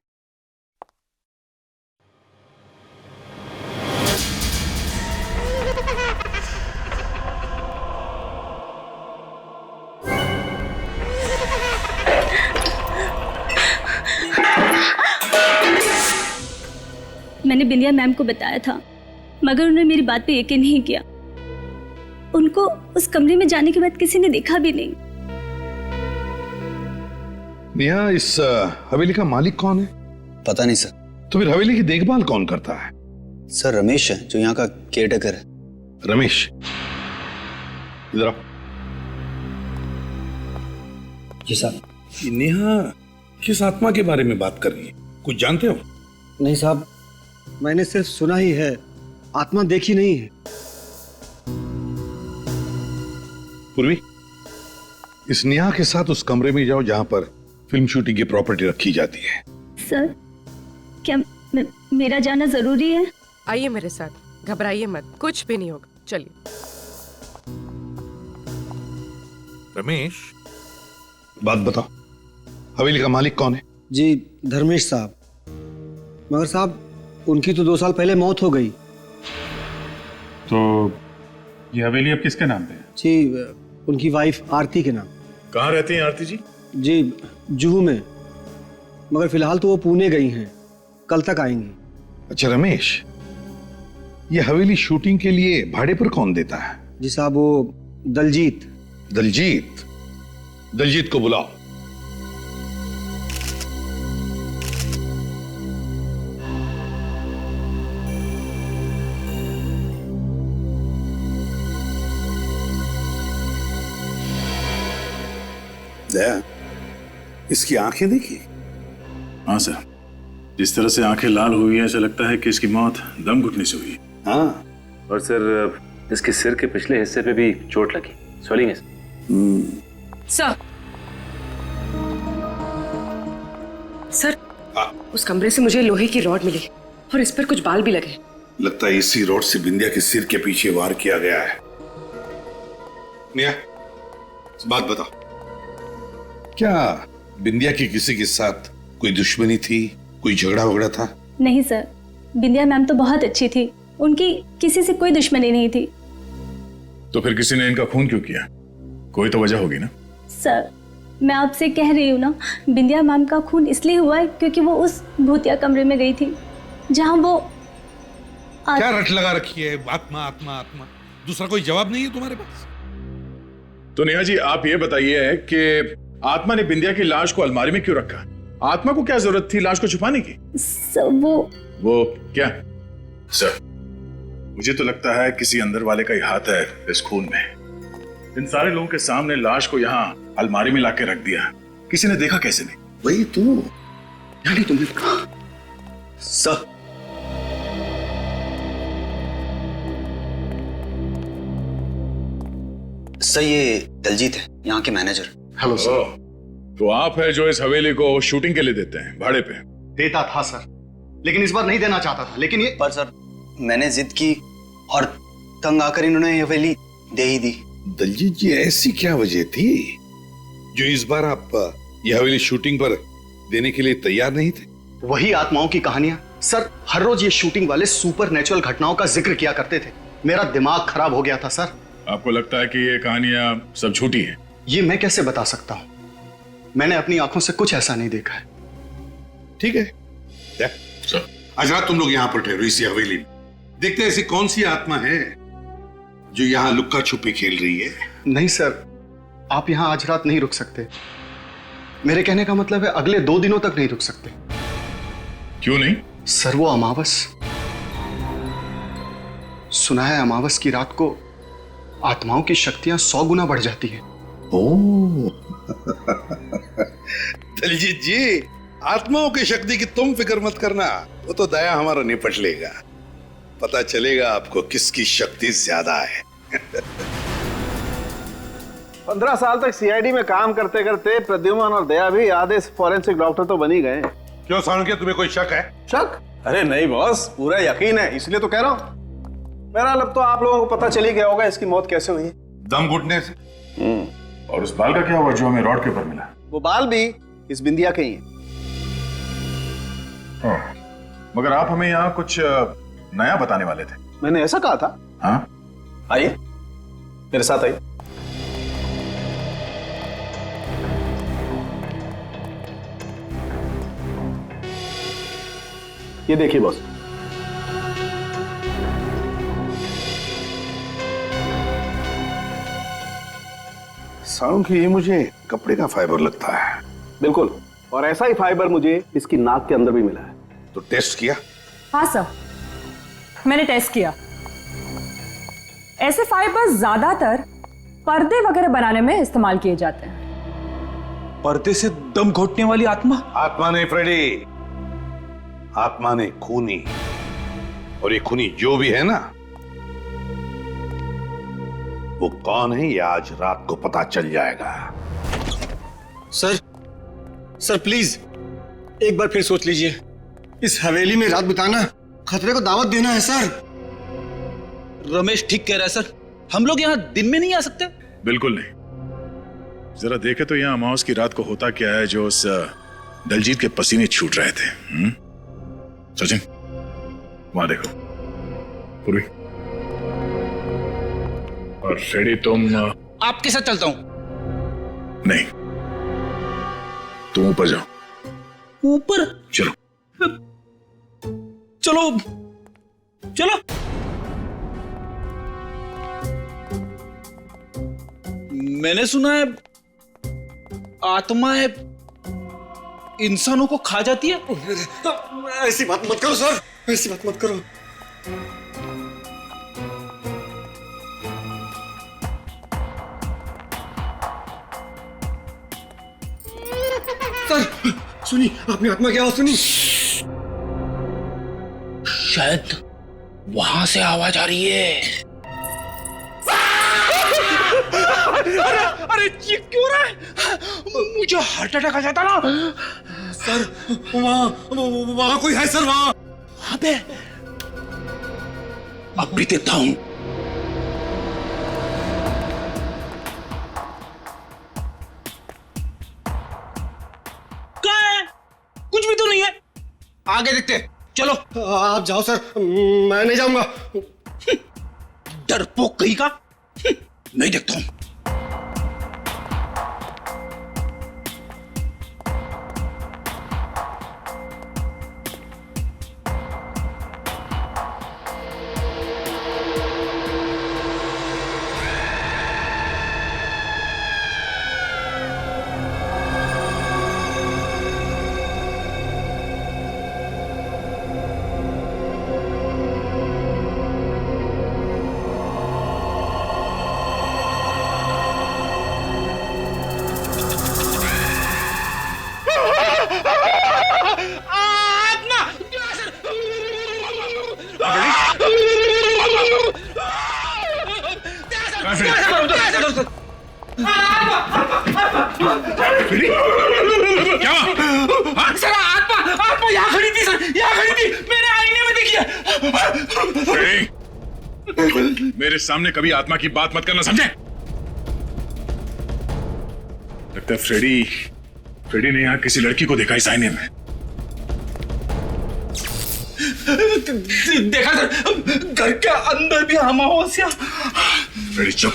मैंने बिंदिया मैम को बताया था, मगर उन्होंने मेरी बात पे यकीन नहीं किया। उनको उस कमरे में जाने के बाद किसी ने देखा भी नहीं। नेहा, इस हवेली का मालिक कौन है? पता नहीं सर। तो फिर हवेली की देखभाल कौन करता है? सर रमेश है, जो यहाँ का केयरटेकर है। रमेश, इधर आओ। जी साहब। नेहा किस आत्मा के बारे में बात कर रही है, कुछ जानते हो? नहीं साहब, मैंने सिर्फ सुना ही है, आत्मा देखी नहीं है। पूर्वी, इस नेहा के साथ उस कमरे में जाओ जहां पर फिल्म शूटिंग की प्रॉपर्टी रखी जाती है। सर, क्या मेरा जाना जरूरी है? आइए मेरे साथ, घबराइए मत, कुछ भी नहीं होगा, चलिए। रमेश, बात बताओ, हवेली का मालिक कौन है? जी धर्मेश साहब। मगर साहब, उनकी तो 2 साल पहले मौत हो गई। तो ये हवेली अब किसके नाम पे है? जी उनकी वाइफ आरती के नाम। कहाँ रहती हैं आरती जी? जी जुहू में, मगर फिलहाल तो वो पुणे गई हैं, कल तक आएंगी। अच्छा रमेश, ये हवेली शूटिंग के लिए भाड़े पर कौन देता है? जी साहब, वो दलजीत। दलजीत? दलजीत को बुलाओ। दया, इसकी आंखें देखी? हाँ सर, जिस तरह से आंखें लाल हुई हैं, ऐसा लगता है कि इसकी मौत दम घुटने से हुई। हाँ, और सर इसके सिर के पिछले हिस्से पे भी चोट लगी, स्वेलिंग है सर। सर, उस कमरे से मुझे लोहे की रॉड मिली और इस पर कुछ बाल भी लगे। लगता है इसी रॉड से बिंदिया के सिर के पीछे वार किया गया है। नेहा, बात बताओ, क्या बिंदिया की किसी के साथ कोई दुश्मनी थी, कोई झगड़ा वगड़ा था? नहीं सर, बिंदिया मैम तो बहुत अच्छी थी, उनकी किसी से कोई दुश्मनी नहीं थी। तो फिर किसी ने इनका खून क्यों किया? कोई तो वजह होगी ना? सर, मैं आपसे कह रही हूँ ना, बिंदिया मैम का खून इसलिए हुआ है क्योंकि वो उस भूतिया कमरे में गई थी जहाँ वो क्या रट लगा रखी है? आत्मा आत्मा आत्मा, दूसरा कोई जवाब नहीं है तुम्हारे पास? तो नेहा जी, आप ये बताइए कि आत्मा ने बिंदिया की लाश को अलमारी में क्यों रखा? आत्मा को क्या जरूरत थी लाश को छुपाने की? सर, वो क्या? सर, मुझे तो लगता है किसी अंदर वाले का ही हाथ है इस खून में। इन सारे लोगों के सामने लाश को यहाँ अलमारी में लाके रख दिया, किसी ने देखा कैसे नहीं? वही तो, यानी तुमने सर, सर ये दलजीत है, यहाँ के मैनेजर। Hello sir. तो आप है जो इस हवेली को शूटिंग के लिए देते हैं भाड़े पे? देता था सर, लेकिन इस बार नहीं देना चाहता था, लेकिन ये पर सर मैंने जिद की और तंग आकर इन्होंने ये हवेली दे ही दी। दलजीत जी, ऐसी क्या वजह थी जो इस बार आप ये हवेली शूटिंग पर देने के लिए तैयार नहीं थे? वही आत्माओं की कहानियां सर, हर रोज ये शूटिंग वाले सुपर नेचुरल घटनाओं का जिक्र किया करते थे। मेरा दिमाग खराब हो गया था सर। आपको लगता है कि ये कहानियां सब झूठी हैं? ये मैं कैसे बता सकता हूं, मैंने अपनी आंखों से कुछ ऐसा नहीं देखा है। ठीक है, आज रात तुम लोग यहाँ पर ठहरो इसी हवेली में, देखते हैं ऐसी कौन सी आत्मा है जो यहाँ लुक्का छुपी खेल रही है। नहीं सर, आप यहाँ आज रात नहीं रुक सकते। मेरे कहने का मतलब है अगले 2 दिनों तक नहीं रुक सकते। क्यों नहीं? सर, वो अमावस, सुना है अमावस की रात को आत्माओं की शक्तियां 100 गुना बढ़ जाती हैं। ओह दलजीत जी, आत्माओं की शक्ति की तुम फिक्र मत करना, वो तो दया हमारा निपट लेगा। पता चलेगा आपको किसकी शक्ति ज्यादा है। 15 साल तक सीआईडी में काम करते करते प्रद्युमन और दया भी आधे फॉरेंसिक डॉक्टर तो बन ही गए। क्यों सालुंके, तुम्हें कोई शक है? शक? अरे नहीं बॉस, पूरा यकीन है, इसलिए तो कह रहा हूँ। बहरहाल अब तो आप लोगों को पता चल ही गया होगा इसकी मौत कैसे हुई। दम घुटने से। और उस बाल का क्या हुआ जो हमें रॉड के ऊपर मिला? वो बाल भी इस बिंदिया के ही हैं। मगर आप हमें यहाँ कुछ नया बताने वाले थे। मैंने ऐसा कहा था? हाँ, आइए मेरे साथ आइए। ये देखिए बॉस, सालुंके, ये मुझे कपड़े का फाइबर लगता है। बिल्कुल, और ऐसा ही फाइबर मुझे इसकी नाक के अंदर भी मिला है। तो टेस्ट किया? हाँ सर, मैंने टेस्ट किया। ऐसे फाइबर ज्यादातर पर्दे वगैरह बनाने में इस्तेमाल किए जाते हैं। पर्दे से दम घोटने वाली आत्मा? आत्मा नहीं फ्रेडी, आत्मा ने खूनी। और ये खूनी जो भी है ना, वो कौन है ये आज रात को पता चल जाएगा। सर प्लीज एक बार फिर सोच लीजिए। इस हवेली में रात बिताना खतरे को दावत देना है सर। रमेश ठीक कह रहा है सर, हम लोग यहाँ दिन में नहीं आ सकते। बिल्कुल नहीं। जरा देखे तो यहाँ अमावस की रात को होता क्या है जो उस दलजीत के पसीने छूट रहे थे। सचिन, वहां देखो। पूर्वी और फ्रेडी, तुम आपके साथ चलता हूं। नहीं, तुम ऊपर जाओ। ऊपर? चलो चलो चलो। मैंने सुना है आत्माएं इंसानों को खा जाती है। ऐसी बात मत करो सर, ऐसी बात मत करो। सर सुनी, आपने आत्मा क्या सुनी? शायद वहां से आवाज आ रही है। अरे चीख क्यों रहा है? मुझे हार्ट अटैक आ जाता ना। सर वहां कोई है सर, वहां पे। अब भी देखता हूं। कहाँ है? कुछ भी तो नहीं है। आगे देखते। चलो। आप जाओ सर, मैं नहीं जाऊंगा। डरपोक कहीं का। नहीं देखता हूं। सर आत्मा यहाँ खड़ी थी सर, यहाँ खड़ी थी, मैंने आईने में देखी है। मेरे सामने कभी आत्मा की बात मत करना, समझे? लगता है फ्रेडी ने यहाँ किसी लड़की को देखा इस आईने में। देखा सर, घर के अंदर भी अमावस्या। फ्रेडी चुप।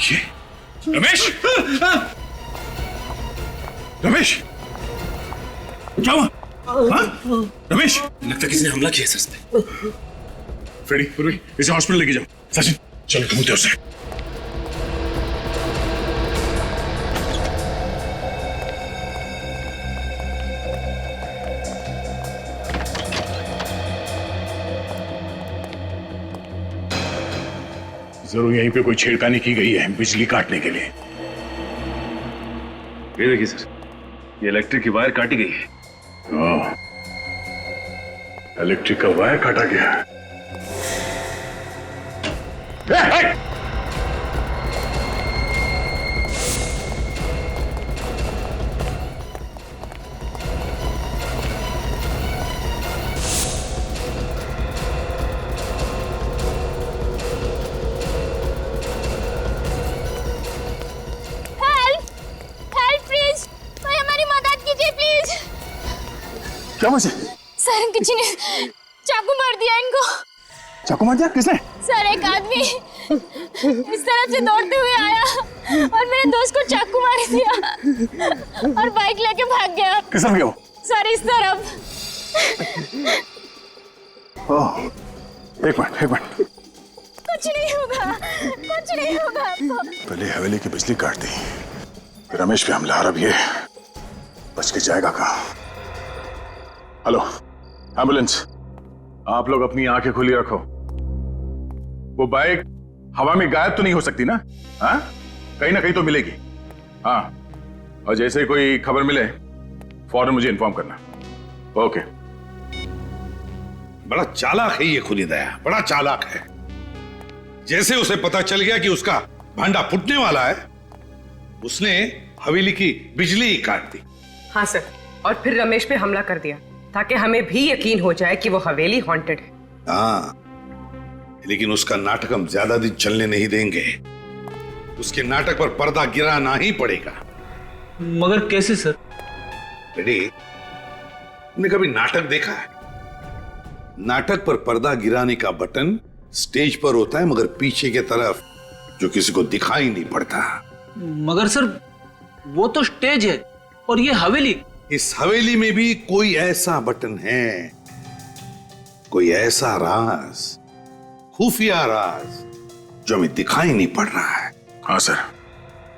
ये रमेश, रमेश क्या हुआ? रमेश, लगता है किसी ने हमला किया सर इस पे। फ्रेडी, पूर्वी, इसे हॉस्पिटल लेके जाओ। सचिन चलो तुम उतर से। जरूर यहीं पे कोई छेड़खानी की गई है बिजली काटने के लिए। ये देखिए सर, ये इलेक्ट्रिक की वायर काटी गई है। इलेक्ट्रिक का वायर काटा गया। मुझे? सर किसी ने चाकू मार दिया इनको। चाकू मार दिया? किसने? सर एक आदमी इस तरफ से दौड़ते हुए आया और मेरे दोस्त को चाकू मार दिया और बाइक लेके भाग गया। किस तरफ गया वो? सर इस तरफ। ओह, एक मिनट। कुछ नहीं होगा आपको। पहले हवेली की बिजली काट दी, फिर रमेश पे हमला, अब ये बच के जाएगा कहाँ? हेलो एम्बुलेंस, आप लोग अपनी आंखें खुली रखो। वो बाइक हवा में गायब तो नहीं हो सकती ना? हाँ, कहीं ना कहीं तो मिलेगी। हाँ, और जैसे कोई खबर मिले फौरन मुझे इन्फॉर्म करना। ओके। बड़ा चालाक है ये खुली दया, बड़ा चालाक है। जैसे उसे पता चल गया कि उसका भांडा फूटने वाला है, उसने हवेली की बिजली ही काट दी। हाँ सर, और फिर रमेश पे हमला कर दिया ताकि हमें भी यकीन हो जाए कि वो हवेली हॉन्टेड है। हाँ, लेकिन उसका नाटक हम ज्यादा दिन चलने नहीं देंगे। उसके नाटक पर पर्दा गिराना ही पड़ेगा। मगर कैसे सर? बेटे, तुमने कभी नाटक देखा है? नाटक पर पर्दा गिराने का बटन स्टेज पर होता है, मगर पीछे की तरफ जो किसी को दिखाई नहीं पड़ता। मगर सर वो तो स्टेज है और ये हवेली। इस हवेली में भी कोई ऐसा बटन है, कोई ऐसा राज, खुफिया राज जो हमें दिखाई नहीं पड़ रहा है। हाँ सर,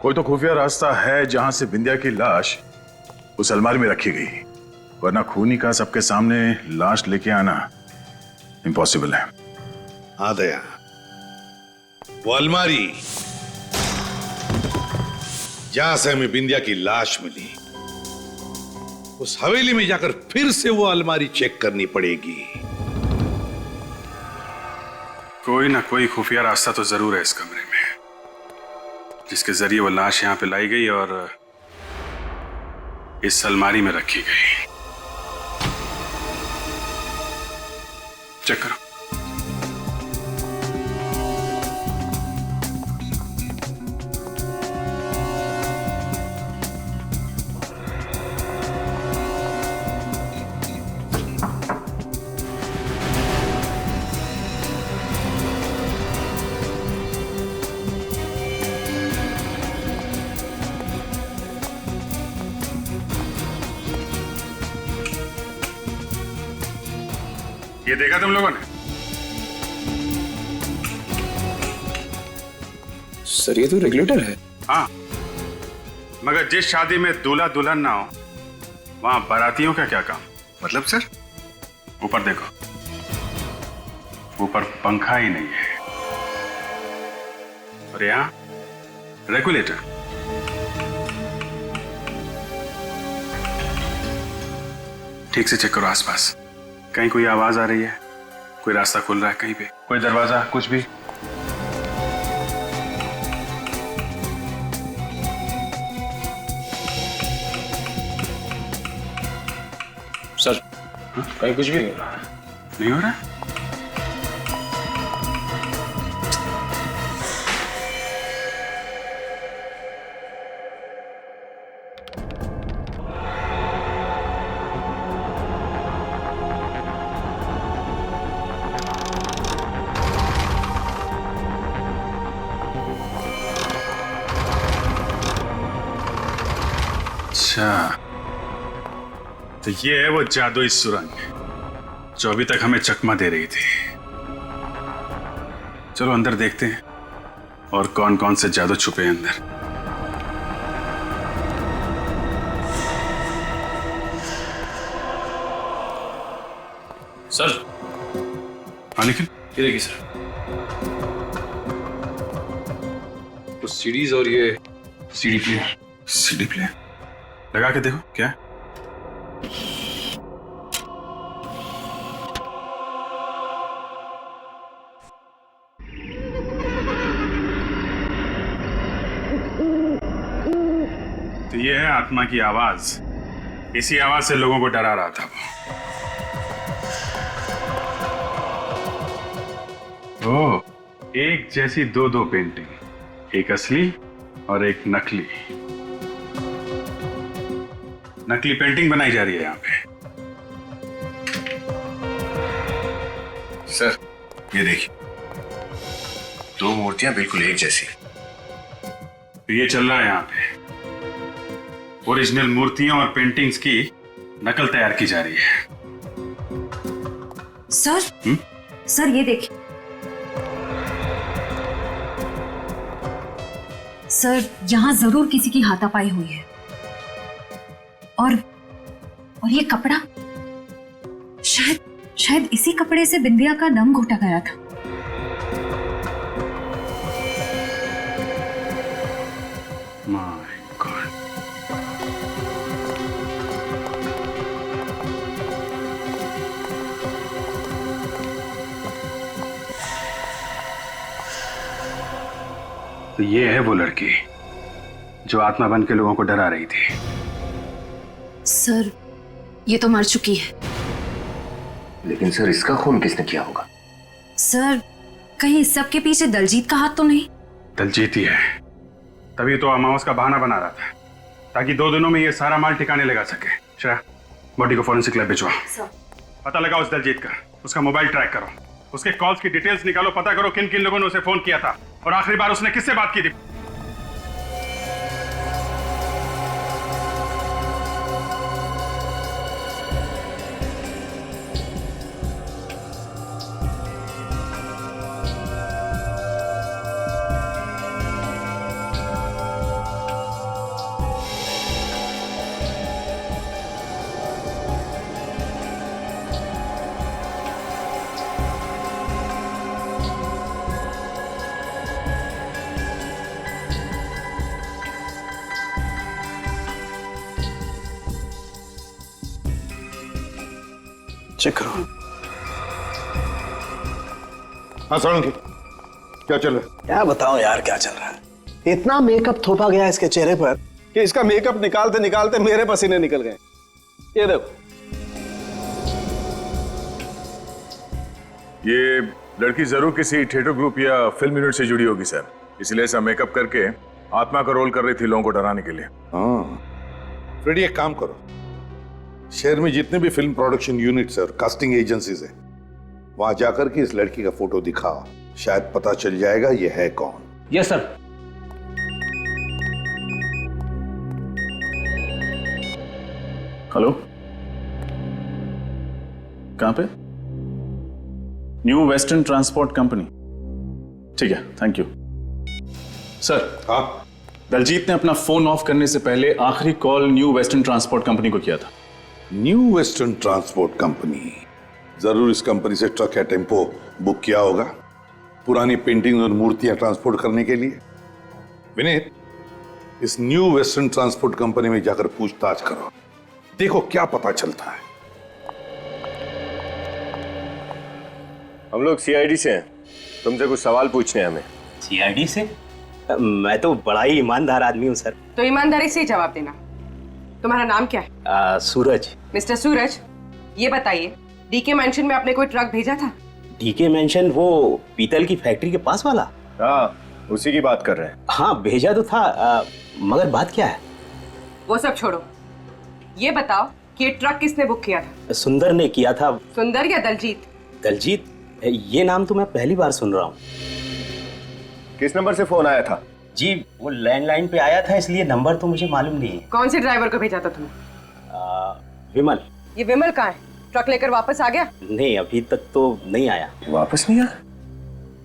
कोई तो खुफिया रास्ता है जहां से बिंदिया की लाश उस अलमारी में रखी गई, वरना खूनी का सबके सामने लाश लेके आना इम्पॉसिबल है। हाँ दया, वो अलमारी जहां से हमें बिंदिया की लाश मिली, उस हवेली में जाकर फिर से वो अलमारी चेक करनी पड़ेगी। कोई ना कोई खुफिया रास्ता तो जरूर है इस कमरे में, जिसके जरिए वो लाश यहां पे लाई गई और इस अलमारी में रखी गई। चेक करो। ये देखा तुम लोगों ने? सर ये तो रेगुलेटर है। हाँ, मगर जिस शादी में दूल्हा दुल्हन ना हो वहां बारातियों का क्या काम? मतलब सर, ऊपर देखो, ऊपर पंखा ही नहीं है और यहां रेगुलेटर। ठीक से चेक करो आसपास, कहीं कोई आवाज आ रही है, कोई रास्ता खुल रहा है कहीं पे, कोई दरवाजा, कुछ भी। सर कहीं कुछ भी नहीं हो रहा है। नहीं हो रहा है? अच्छा, तो ये है वो जादुई सुरंग जो अभी तक हमें चकमा दे रही थी। चलो अंदर देखते हैं और कौन कौन से जादू छुपे हैं अंदर। सर हाँ लेकिन ये देखिए सर, तो सीडीज और ये सीडी प्लेयर। सीडी प्लेयर लगा के देखो क्या है? तो ये है आत्मा की आवाज। इसी आवाज से लोगों को डरा रहा था वो। ओह, एक जैसी दो पेंटिंग, एक असली और एक नकली। नकली पेंटिंग बनाई जा रही है यहाँ पे। सर ये देखिए, दो मूर्तियां बिल्कुल एक जैसी। ये चल रहा है यहाँ पे, ओरिजिनल मूर्तियां और पेंटिंग्स की नकल तैयार की जा रही है। सर सर ये देखिए सर, यहाँ जरूर किसी की हाथापाई हुई है। और ये कपड़ा, शायद इसी कपड़े से बिंदिया का दम घोटा गया था। My God. तो ये है वो लड़की जो आत्मा बन के लोगों को डरा रही थी। सर ये तो मर चुकी है। लेकिन सर इसका खून किसने किया होगा? सर कहीं इस सब के पीछे दलजीत का हाथ तो नहीं? दलजीत ही है, तभी तो अमावस का बहाना बना रहा था ताकि 2 दिनों में ये सारा माल ठिकाने लगा सके। श्रेया, बॉडी को फॉरेंसिक लैब भिजवा। पता लगाओ उस दलजीत का, उसका मोबाइल ट्रैक करो, उसके कॉल्स की डिटेल्स निकालो, पता करो किन किन लोगों ने उसे फोन किया था और आखिरी बार उसने किससे बात की थी। चेक करो। हाँ सोलंकी, क्या चल रहा है? क्या बताऊं यार क्या चल रहा है। इतना मेकअप थोपा गया इसके चेहरे पर कि इसका मेकअप निकालते निकालते मेरे पसीने निकल गए। ये देखो, ये लड़की जरूर किसी थिएटर ग्रुप या फिल्म यूनिट से जुड़ी होगी सर, इसलिए ऐसा मेकअप करके आत्मा का रोल कर रही थी लोगों को डराने के लिए। हाँ फ्रेडी, एक काम करो, शहर में जितने भी फिल्म प्रोडक्शन यूनिट्स और कास्टिंग एजेंसीज है वहां जाकर के इस लड़की का फोटो दिखाओ, शायद पता चल जाएगा ये है कौन। Yes sir. हेलो, कहां पे? New western transport company. ठीक है, थैंक यू सर। हाँ, दलजीत ने अपना फोन ऑफ करने से पहले आखिरी call new western transport company को किया था। न्यू वेस्टर्न ट्रांसपोर्ट कंपनी, जरूर इस कंपनी से ट्रक या टेम्पो बुक किया होगा पुरानी पेंटिंग और मूर्तियां ट्रांसपोर्ट करने के लिए। विनीत, इस न्यू वेस्टर्न ट्रांसपोर्ट कंपनी में जाकर पूछताछ करो, देखो क्या पता चलता है। हम लोग सीआईडी से हैं, तुमसे कुछ सवाल पूछने हैं हमें। सीआईडी से? मैं तो बड़ा ही ईमानदार आदमी हूँ सर। तो ईमानदारी से ही जवाब देना। तुम्हारा नाम क्या है? सूरज। मिस्टर सूरज, ये बताइए डीके मेंशन में आपने कोई ट्रक भेजा था? डीके मेंशन वो पीतल की फैक्ट्री के पास वाला? हाँ, उसी की बात कर रहे हैं। हाँ भेजा तो था, मगर बात क्या है? वो सब छोड़ो, ये बताओ कि ये ट्रक किसने बुक किया था? सुंदर ने किया था। सुंदर या दलजीत? दलजीत, ये नाम तो मैं पहली बार सुन रहा हूँ। किस नंबर से फोन आया था? जी वो लैंडलाइन पे आया था, इसलिए नंबर तो मुझे मालूम नहीं है। कौन से ड्राइवर को भेजा था तुमने? विमल। ये विमल कहाँ है? ट्रक लेकर वापस आ गया? नहीं, अभी तक तो नहीं आया। वापस नहीं आया?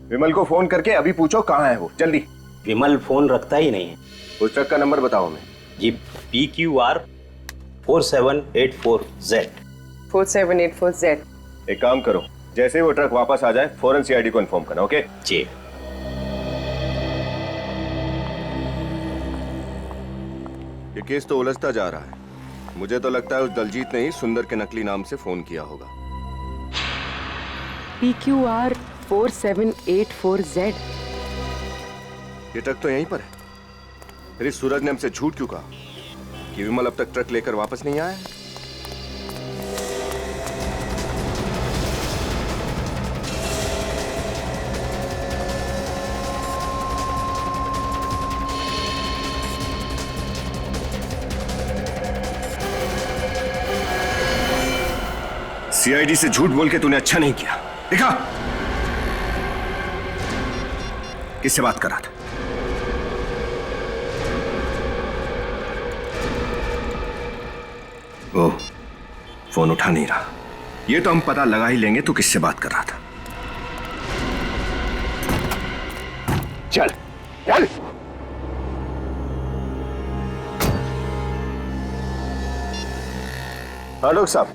विमल को फोन करके अभी पूछो कहाँ है वो, जल्दी। विमल फोन रखता ही नहीं है। उस ट्रक का नंबर बताओ हमें। जी PQR 4784Z। 4784Z। एक काम करो, जैसे ही वो ट्रक वापस आ जाए फौरन सीआईडी को इन्फॉर्म करना। ओके जी। ये केस तो उलझता जा रहा है। मुझे तो लगता है उस दलजीत ने ही सुंदर के नकली नाम से फोन किया होगा। PQR 4784Z। ये ट्रक तो यहीं पर है। फिर इस सूरज ने हमसे झूठ क्यों कहा कि विमल अब तक ट्रक लेकर वापस नहीं आया है? सीआईडी से झूठ बोल के तूने अच्छा नहीं किया। देखा किससे बात कर रहा था? वो फोन उठा नहीं रहा। ये तो हम पता लगा ही लेंगे तू किससे बात कर रहा था। चल चल। हाँ डॉक्टर साहब,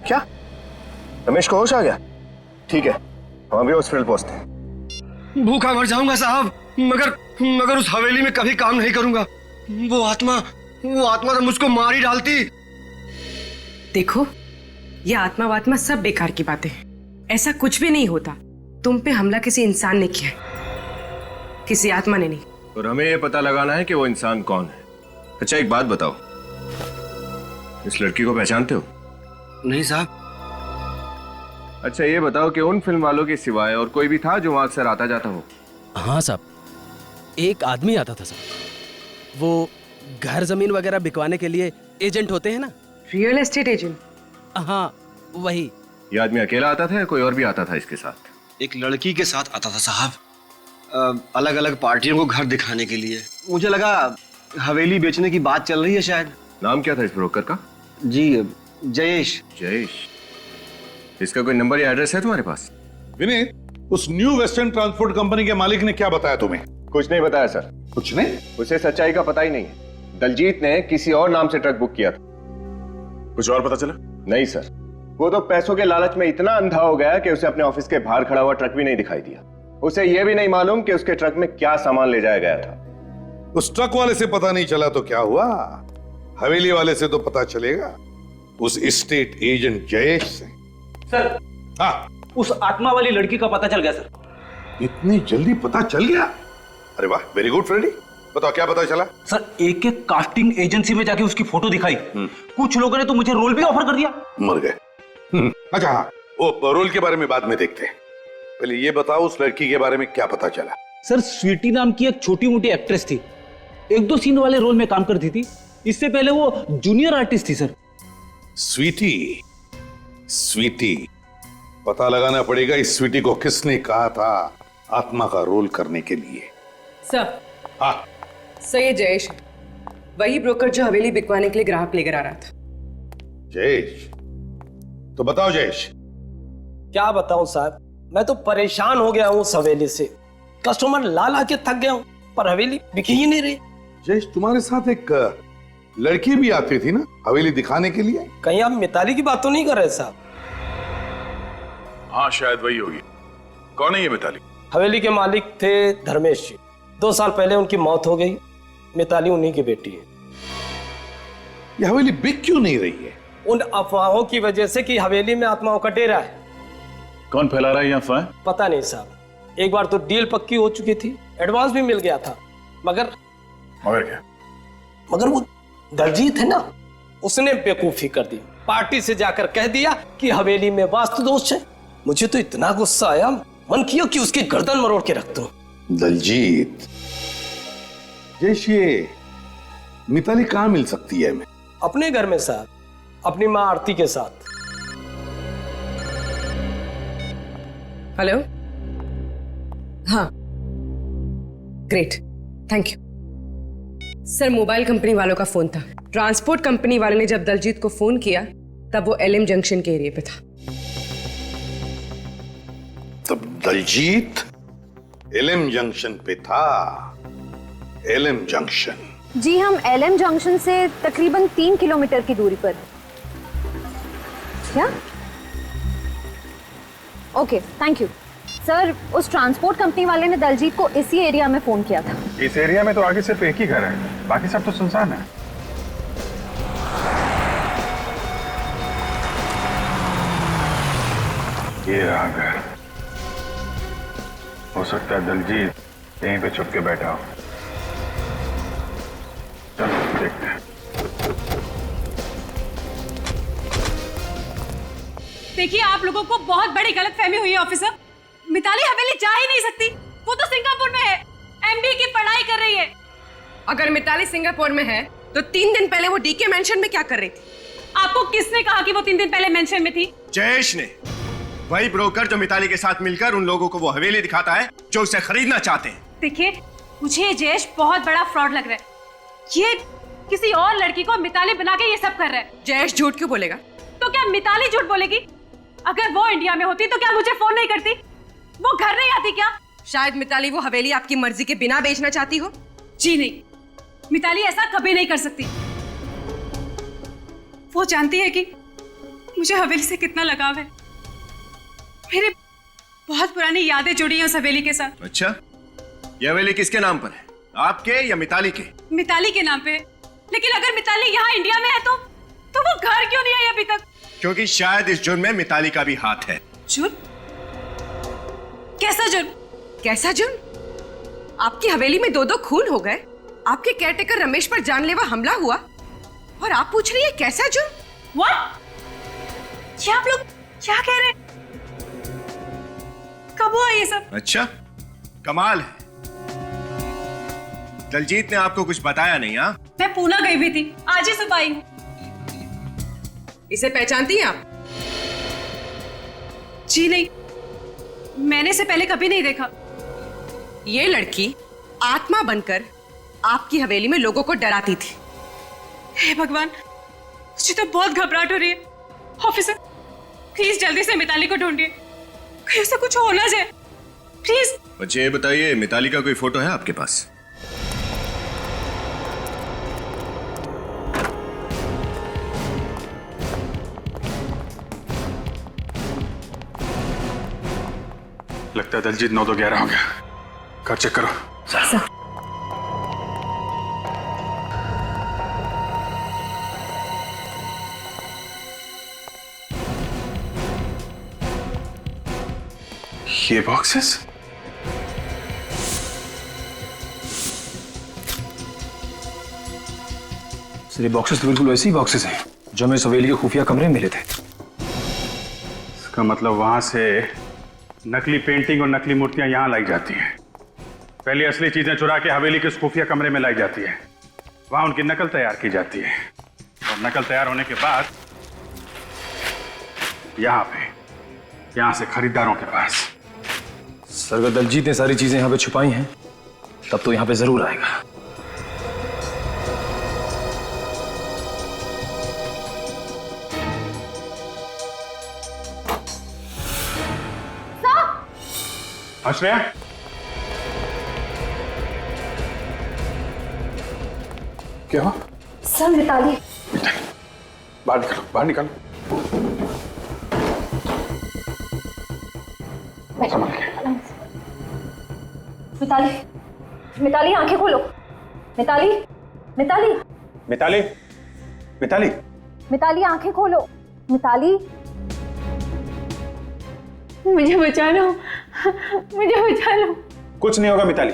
क्या रमेश को होश आ गया? ठीक है, हम अभी हॉस्पिटल पहुंचते हैं। भूखा मर जाऊंगा साहब, मगर उस हवेली में कभी काम नहीं करूंगा। वो आत्मा तो मुझको मार ही डालती। देखो, ये आत्मा वात्मा सब बेकार की बातें हैं। ऐसा कुछ भी नहीं होता। तुम पे हमला किसी इंसान ने किया है, किसी आत्मा ने नहीं। और हमें ये पता लगाना है कि वो इंसान कौन है। अच्छा एक बात बताओ, इस लड़की को पहचानते हो? नहीं साहब। अच्छा ये बताओ कि उन फिल्म वालों के सिवाय और कोई भी था जो वहां अक्सर आता जाता हो? हाँ साहब, एक आदमी आता था साहब। वो घर जमीन वगैरह बिकवाने के लिए एजेंट होते हैं ना। Real estate agent? हाँ वही। ये आदमी अकेला आता था या कोई और भी आता था इसके साथ? एक लड़की के साथ आता था साहब, अलग अलग पार्टियों को घर दिखाने के लिए। मुझे लगा हवेली बेचने की बात चल रही है शायद। नाम क्या था इस ब्रोकर का? जी जयेश। जयेश। इसका कोई नंबर या एड्रेस है तुम्हारे पास? विनीत, उस न्यू वेस्टर्न ट्रांसपोर्ट कंपनी के मालिक ने क्या बताया तुम्हें? कुछ नहीं बताया सर। कुछ नहीं? उसे सच्चाई का पता ही नहीं है। दलजीत ने किसी और नाम से ट्रक बुक किया था। कुछ और पता चला? नहीं सर, वो तो पैसों के लालच में इतना अंधा हो गया कि उसे अपने ऑफिस के बाहर खड़ा हुआ ट्रक भी नहीं दिखाई दिया। उसे यह भी नहीं मालूम कि उसके ट्रक में क्या सामान ले जाया गया था। उस ट्रक वाले से पता नहीं चला तो क्या हुआ, हवेली वाले से तो पता चलेगा, उस एस्टेट एजेंट जयेश से। सर, हाँ, उस आत्मा वाली लड़की का पता चल गया सर। इतनी जल्दी पता चल गया? अरे वाह, वेरी गुड फ्रेडी। बताओ क्या पता चला? सर, एक कास्टिंग एजेंसी में जाके उसकी फोटो दिखाई। कुछ लोगों ने तो मुझे रोल भी ऑफर कर दिया। मर गए। अच्छा हाँ, वो रोल के बारे में बाद में देखते हैं। पहले ये बताओ उस लड़की के बारे में क्या पता चला? सर, स्वीटी नाम की एक छोटी मोटी एक्ट्रेस थी, एक दो सीन वाले रोल में काम करती थी। इससे पहले वो जूनियर आर्टिस्ट थी सर। स्वीटी, स्वीटी, पता लगाना पड़ेगा इस स्वीटी को किसने कहा था आत्मा का रोल करने के लिए। सर, हाँ सर ये जयेश, वही ब्रोकर जो हवेली बिकवाने के लिए ग्राहक लेकर आ रहा था। जयेश? तो बताओ जयेश। क्या बताऊं साहब, मैं तो परेशान हो गया हूं उस हवेली से। कस्टमर ला ला के थक गया हूं, पर हवेली बिकी ही नहीं रही। जयेश, तुम्हारे साथ एक लड़की भी आती थी ना हवेली दिखाने के लिए? कहीं आप मिताली की बात तो नहीं कर रहे साहब? हाँ शायद वही होगी। कौन है ये मिताली? हवेली के मालिक थे धर्मेश जी। 2 साल पहले उनकी मौत हो गई। मिताली उन्हीं की बेटी है। ये हवेली बिक क्यों नहीं रही है? उन अफवाहों की वजह से कि हवेली में आत्माओं का डेरा है। कौन फैला रहा है ये अफवाह? पता नहीं साहब। एक बार तो डील पक्की हो चुकी थी, एडवांस भी मिल गया था, मगर क्या? मगर वो दलजीत है ना, उसने बेवकूफी कर दी। पार्टी से जाकर कह दिया कि हवेली में वास्तु दोष है। मुझे तो इतना गुस्सा आया, मन किया कि उसकी गर्दन मरोड़ के रख दूं। दलजीत, जैसे ये मिताली कहाँ मिल सकती है हमें? अपने घर में साहब, अपनी माँ आरती के साथ। हेलो? हाँ, great, thank you sir. Mobile company वालों का फोन था। ट्रांसपोर्ट कंपनी वाले ने जब दलजीत को फोन किया तब वो एलएम जंक्शन के एरिया पे था। तब दलजीत एलएम जंक्शन पे था। LM junction? जी, हम एलएम जंक्शन से तकरीबन 3 किलोमीटर की दूरी पर। क्या? Okay, thank you sir. उस ट्रांसपोर्ट कंपनी वाले ने दलजीत को इसी एरिया में फोन किया था। इस एरिया में तो आगे सिर्फ एक ही घर है, बाकी सब तो सुनसान है। ये रहा घर। हो सकता है दलजीत यहीं पे छुप के बैठा हो। चलो देखते हैं। देखिए, आप लोगों को बहुत बड़ी गलतफहमी हुई है ऑफिसर। मिताली हवेली जा ही नहीं सकती। वो तो सिंगापुर में है, एमबीए की पढ़ाई कर रही है। अगर मिताली सिंगापुर में है तो 3 दिन पहले वो डीके मेंशन में क्या कर रही थी? आपको किसने कहा कि वो 3 दिन पहले मेंशन में थी? जयेश ने। वही ब्रोकर जो मिताली के साथ मिलकर उन लोगों को वो हवेली दिखाता है जो उसे खरीदना चाहते हैं। देखिए, मुझे जयेश बहुत बड़ा फ्रॉड लग रहा है। ये किसी और लड़की को मिताली बना के ये सब कर रहा है। जयेश झूठ क्यों बोलेगा? तो क्या मिताली झूठ बोलेगी? अगर वो इंडिया में होती तो क्या मुझे फोन नहीं करती? वो घर नहीं आती क्या? शायद मिताली वो हवेली आपकी मर्जी के बिना बेचना चाहती हो। जी नहीं, मिताली ऐसा कभी नहीं कर सकती। वो जानती है कि मुझे हवेली से कितना लगाव है। मेरे बहुत पुरानी यादें जुड़ी हैं उस हवेली के साथ। अच्छा, ये हवेली किसके नाम पर है, आपके या मिताली के? मिताली के नाम पे है। लेकिन अगर मिताली यहाँ इंडिया में है तो वो घर क्यों नहीं आई अभी तक? क्योंकि शायद इस जुर्म में मिताली का भी हाथ है। जुर्म? कैसा जुर्म? कैसा जुर्म? आपकी हवेली में 2-2 खून हो गए, आपके केयरटेकर रमेश पर जानलेवा हमला हुआ, और आप पूछ रही है कैसा जुर्म? What? ये आप लोग क्या कह रहे हैं? कब हुआ ये सब? अच्छा, कमाल है। दलजीत ने आपको कुछ बताया नहीं? हाँ, मैं पूना गई हुई थी, आज ही सुबह आई हूँ। इसे पहचानती हैं आप? जी नहीं, मैंने इसे पहले कभी नहीं देखा। ये लड़की आत्मा बनकर आपकी हवेली में लोगों को डराती थी। हे भगवान, मुझे तो बहुत घबराहट हो रही है। ऑफिसर, प्लीज जल्दी से मिताली को ढूंढिए, कहीं उसे कुछ हो ना जाए, प्लीज। बच्चे ये बताइए, मिताली का कोई फोटो है आपके पास? लगता है दलजीत 9 तो 11 हो गया। घर चेक करो। सर। ये बॉक्सेस? सर ये बॉक्सेस तो बिल्कुल वैसे ही बॉक्सेस हैं जो हमें इस हवेली के खुफिया कमरे में मिले थे। इसका मतलब वहां से नकली पेंटिंग और नकली मूर्तियां यहां लाई जाती हैं। पहले असली चीजें चुरा के हवेली के उस खुफिया कमरे में लाई जाती है, वहां उनकी नकल तैयार की जाती है, और नकल तैयार होने के बाद यहां से खरीदारों के पास। सर अगर दलजीत ने सारी चीजें यहाँ पे छुपाई हैं तब तो यहाँ पे जरूर आएगा। आश्रया, क्या हुआ? सर मिताली। बाहर निकालो, बाहर निकालो। संभाल के। मिताली, मिताली आंखें खोलो। मिताली, मिताली, मिताली, मिताली, मिताली आंखें खोलो। मिताली, मुझे बचा लो, मुझे बचा लो। कुछ नहीं होगा मिताली,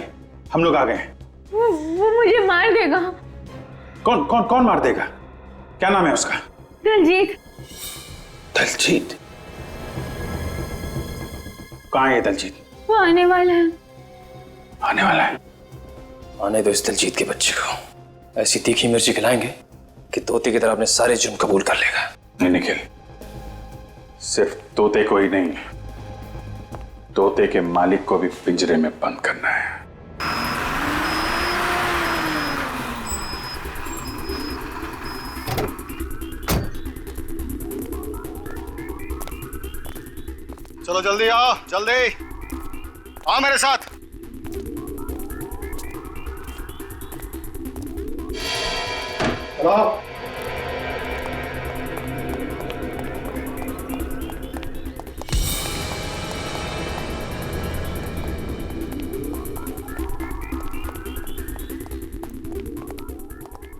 हम लोग आ गए हैं। वो मुझे मार देगा। कौन कौन कौन मार देगा? क्या नाम है उसका? दलजीत। दलजीत? कहाँ है दलजीत? वो आने वाला है। आने वाला है? आने दो इस दलजीत के बच्चे को। ऐसी तीखी मिर्ची खिलाएंगे कि तोते की तरह अपने सारे जुर्म कबूल कर लेगा। नहीं निखिल, सिर्फ तोते को ही नहीं, तोते के मालिक को भी पिंजरे में बंद करना है। चलो जल्दी आओ, जल्दी आओ मेरे साथ। चलो।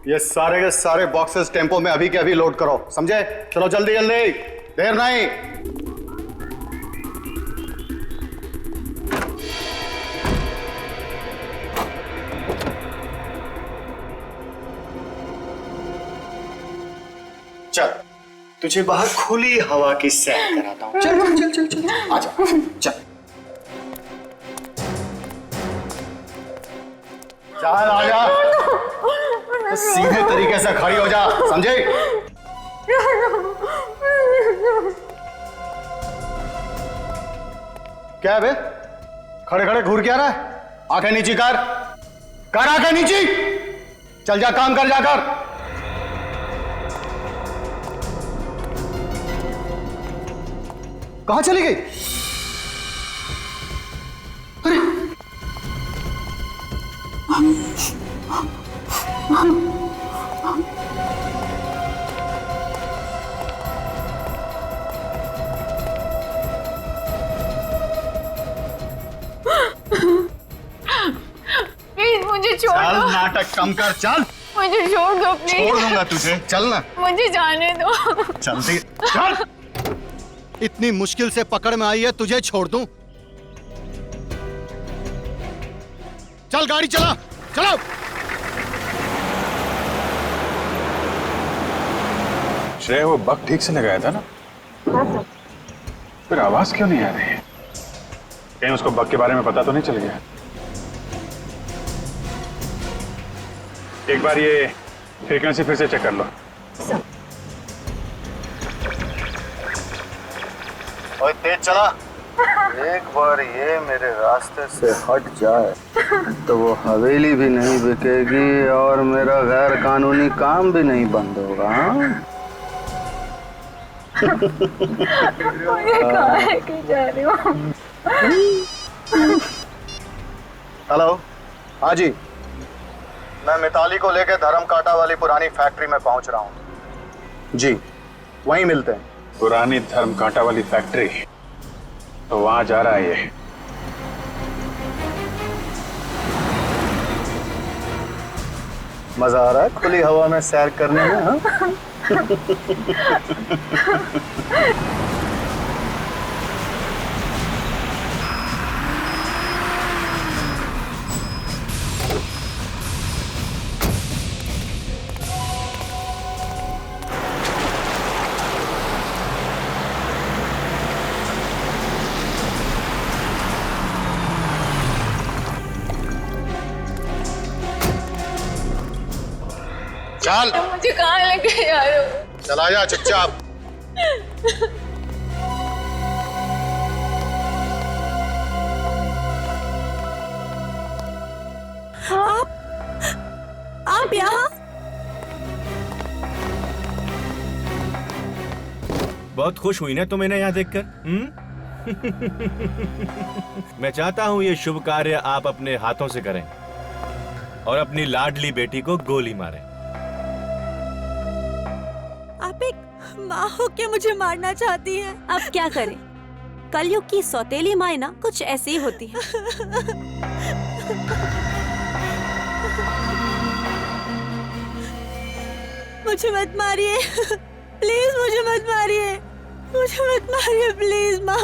ये सारे के सारे बॉक्सेस टेम्पो में अभी के अभी लोड करो, समझे? चलो जल्दी जल्दी, देर नहीं। चल, तुझे बाहर खुली हवा की सैर कराता हूं। चल चल चल चल चल, आजा, चल चल आजा, सीधे तरीके से खड़ी हो जा, समझे? क्या है बे? खड़े खड़े घूर क्या रहा है? आंखें नीची कर आंखें नीची। चल जा, काम कर जाकर। कहां चली गई? अरे प्लीज मुझे छोड़ चल, दो। नाटक कम कर, चल। मुझे छोड़ दो प्लीज। छोड़ दूंगा तुझे, चल ना। मुझे जाने दो। जल्दी चल। इतनी मुश्किल से पकड़ में आई है, तुझे छोड़ दूं? चल गाड़ी चला, चलो। श्रेय, वो बग ठीक से लगाया था ना? फिर आवाज क्यों नहीं आ रही है? कहीं उसको बग के बारे में पता तो नहीं चल गया? एक बार ये फ्रीक्वेंसी फिर से चेक कर लो। ओए तेज चला। एक बार ये मेरे रास्ते से हट जाए तो वो हवेली भी नहीं बिकेगी और मेरा गैर कानूनी काम भी नहीं बंद होगा। मुझे कहाँ लेके जा रही हो? हेलो, हाँ जी, मैं मिताली को लेकर धर्मकांटा वाली पुरानी फैक्ट्री में पहुंच रहा हूँ जी। वहीं मिलते हैं। पुरानी धर्मकांटा वाली फैक्ट्री? तो वहां जा रहा है ये। मजा आ रहा है खुली हवा में सैर करने में? हाँ? चल, मुझे कहाँ लेके जा रहे हो? चला जा चुपचाप। आप यहाँ? बहुत खुश हुई ना तुम इन्हें यहाँ देखकर? मैं चाहता हूँ ये शुभ कार्य आप अपने हाथों से करें और अपनी लाडली बेटी को गोली मारें। आप एक माँ हो के मुझे मारना चाहती हैं। अब क्या करें? कलयुग की सौतेली माँ ना कुछ ऐसी ही होती है। मुझे मत मारिए, प्लीज मुझे मत मारिए, मुझे मत मारिए प्लीज माँ।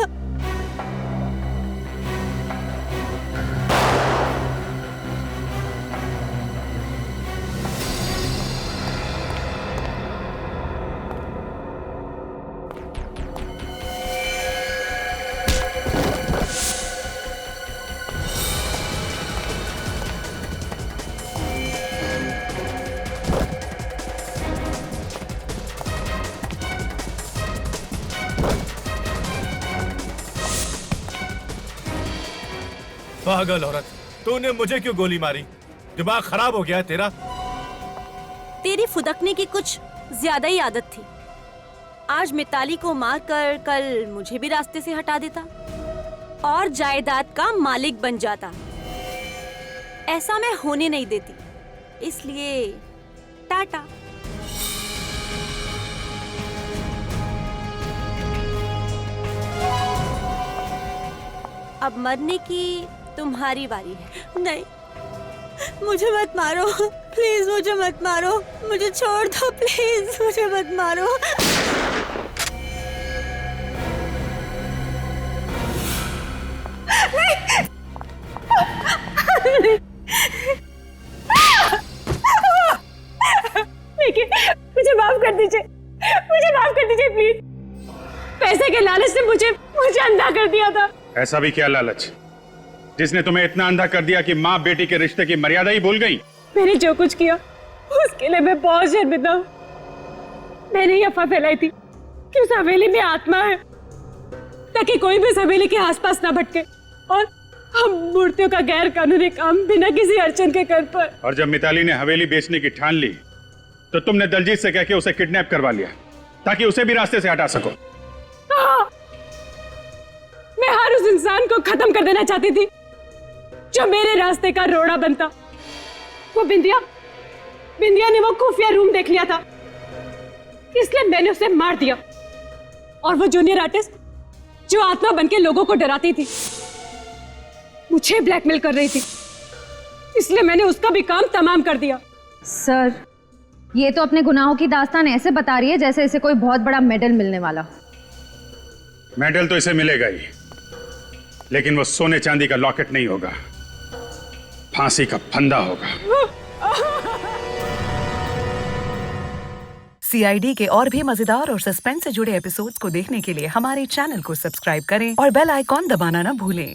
पागल औरत, तूने मुझे क्यों गोली मारी? दिमाग खराब हो गया तेरा? तेरी फुदकने की कुछ ज्यादा ही आदत थी। आज मिताली को मारकर कल मुझे भी रास्ते से हटा देता और जायदाद का मालिक बन जाता। ऐसा मैं होने नहीं देती, इसलिए टाटा। अब मरने की तुम्हारी बारी है। नहीं, मुझे मत मारो प्लीज, मुझे मत मारो, मुझे छोड़ दो प्लीज, मुझे मत मारो। देखिए, मुझे माफ कर दीजिए, मुझे माफ कर दीजिए प्लीज। पैसे के लालच से मुझे अंधा कर दिया था। ऐसा भी क्या लालच जिसने तुम्हें इतना अंधा कर दिया कि माँ बेटी के रिश्ते की मर्यादा ही भूल गई? मैंने जो कुछ किया उसके लिए मैं बहुत शर्मिंदा हूँ। मैंने ये अफवाह फैलाई थी कि उस हवेली में आत्मा है, ताकि कोई भी इस हवेली के आसपास ना भटके और हम मूर्तियों का गैर कानूनी काम बिना किसी अड़चन के कर पाए। और जब मिताली ने हवेली बेचने की ठान ली तो तुमने दलजीत से कह के उसे किडनैप करवा लिया ताकि उसे भी रास्ते से हटा सको। हाँ, मैं हर उस इंसान को खत्म कर देना चाहती थी जो मेरे रास्ते का रोड़ा बनता। वो बिंदिया ने वो खुफिया रूम देख लिया था, इसलिए मैंने उसे मार दिया। और वो जूनियर आर्टिस्ट जो आत्मा बनके लोगों को डराती थी, मुझे ब्लैकमेल कर रही थी, इसलिए मैंने उसका भी काम तमाम कर दिया। सर, ये तो अपने गुनाहों की दास्तान ऐसे बता रही है जैसे इसे कोई बहुत बड़ा मेडल मिलने वाला। मेडल तो इसे मिलेगा ही, लेकिन वो सोने चांदी का लॉकेट नहीं होगा, फांसी का फंदा होगा। CID के और भी मजेदार और सस्पेंस से जुड़े एपिसोड्स को देखने के लिए हमारे चैनल को सब्सक्राइब करें और बेल आइकॉन दबाना ना भूलें।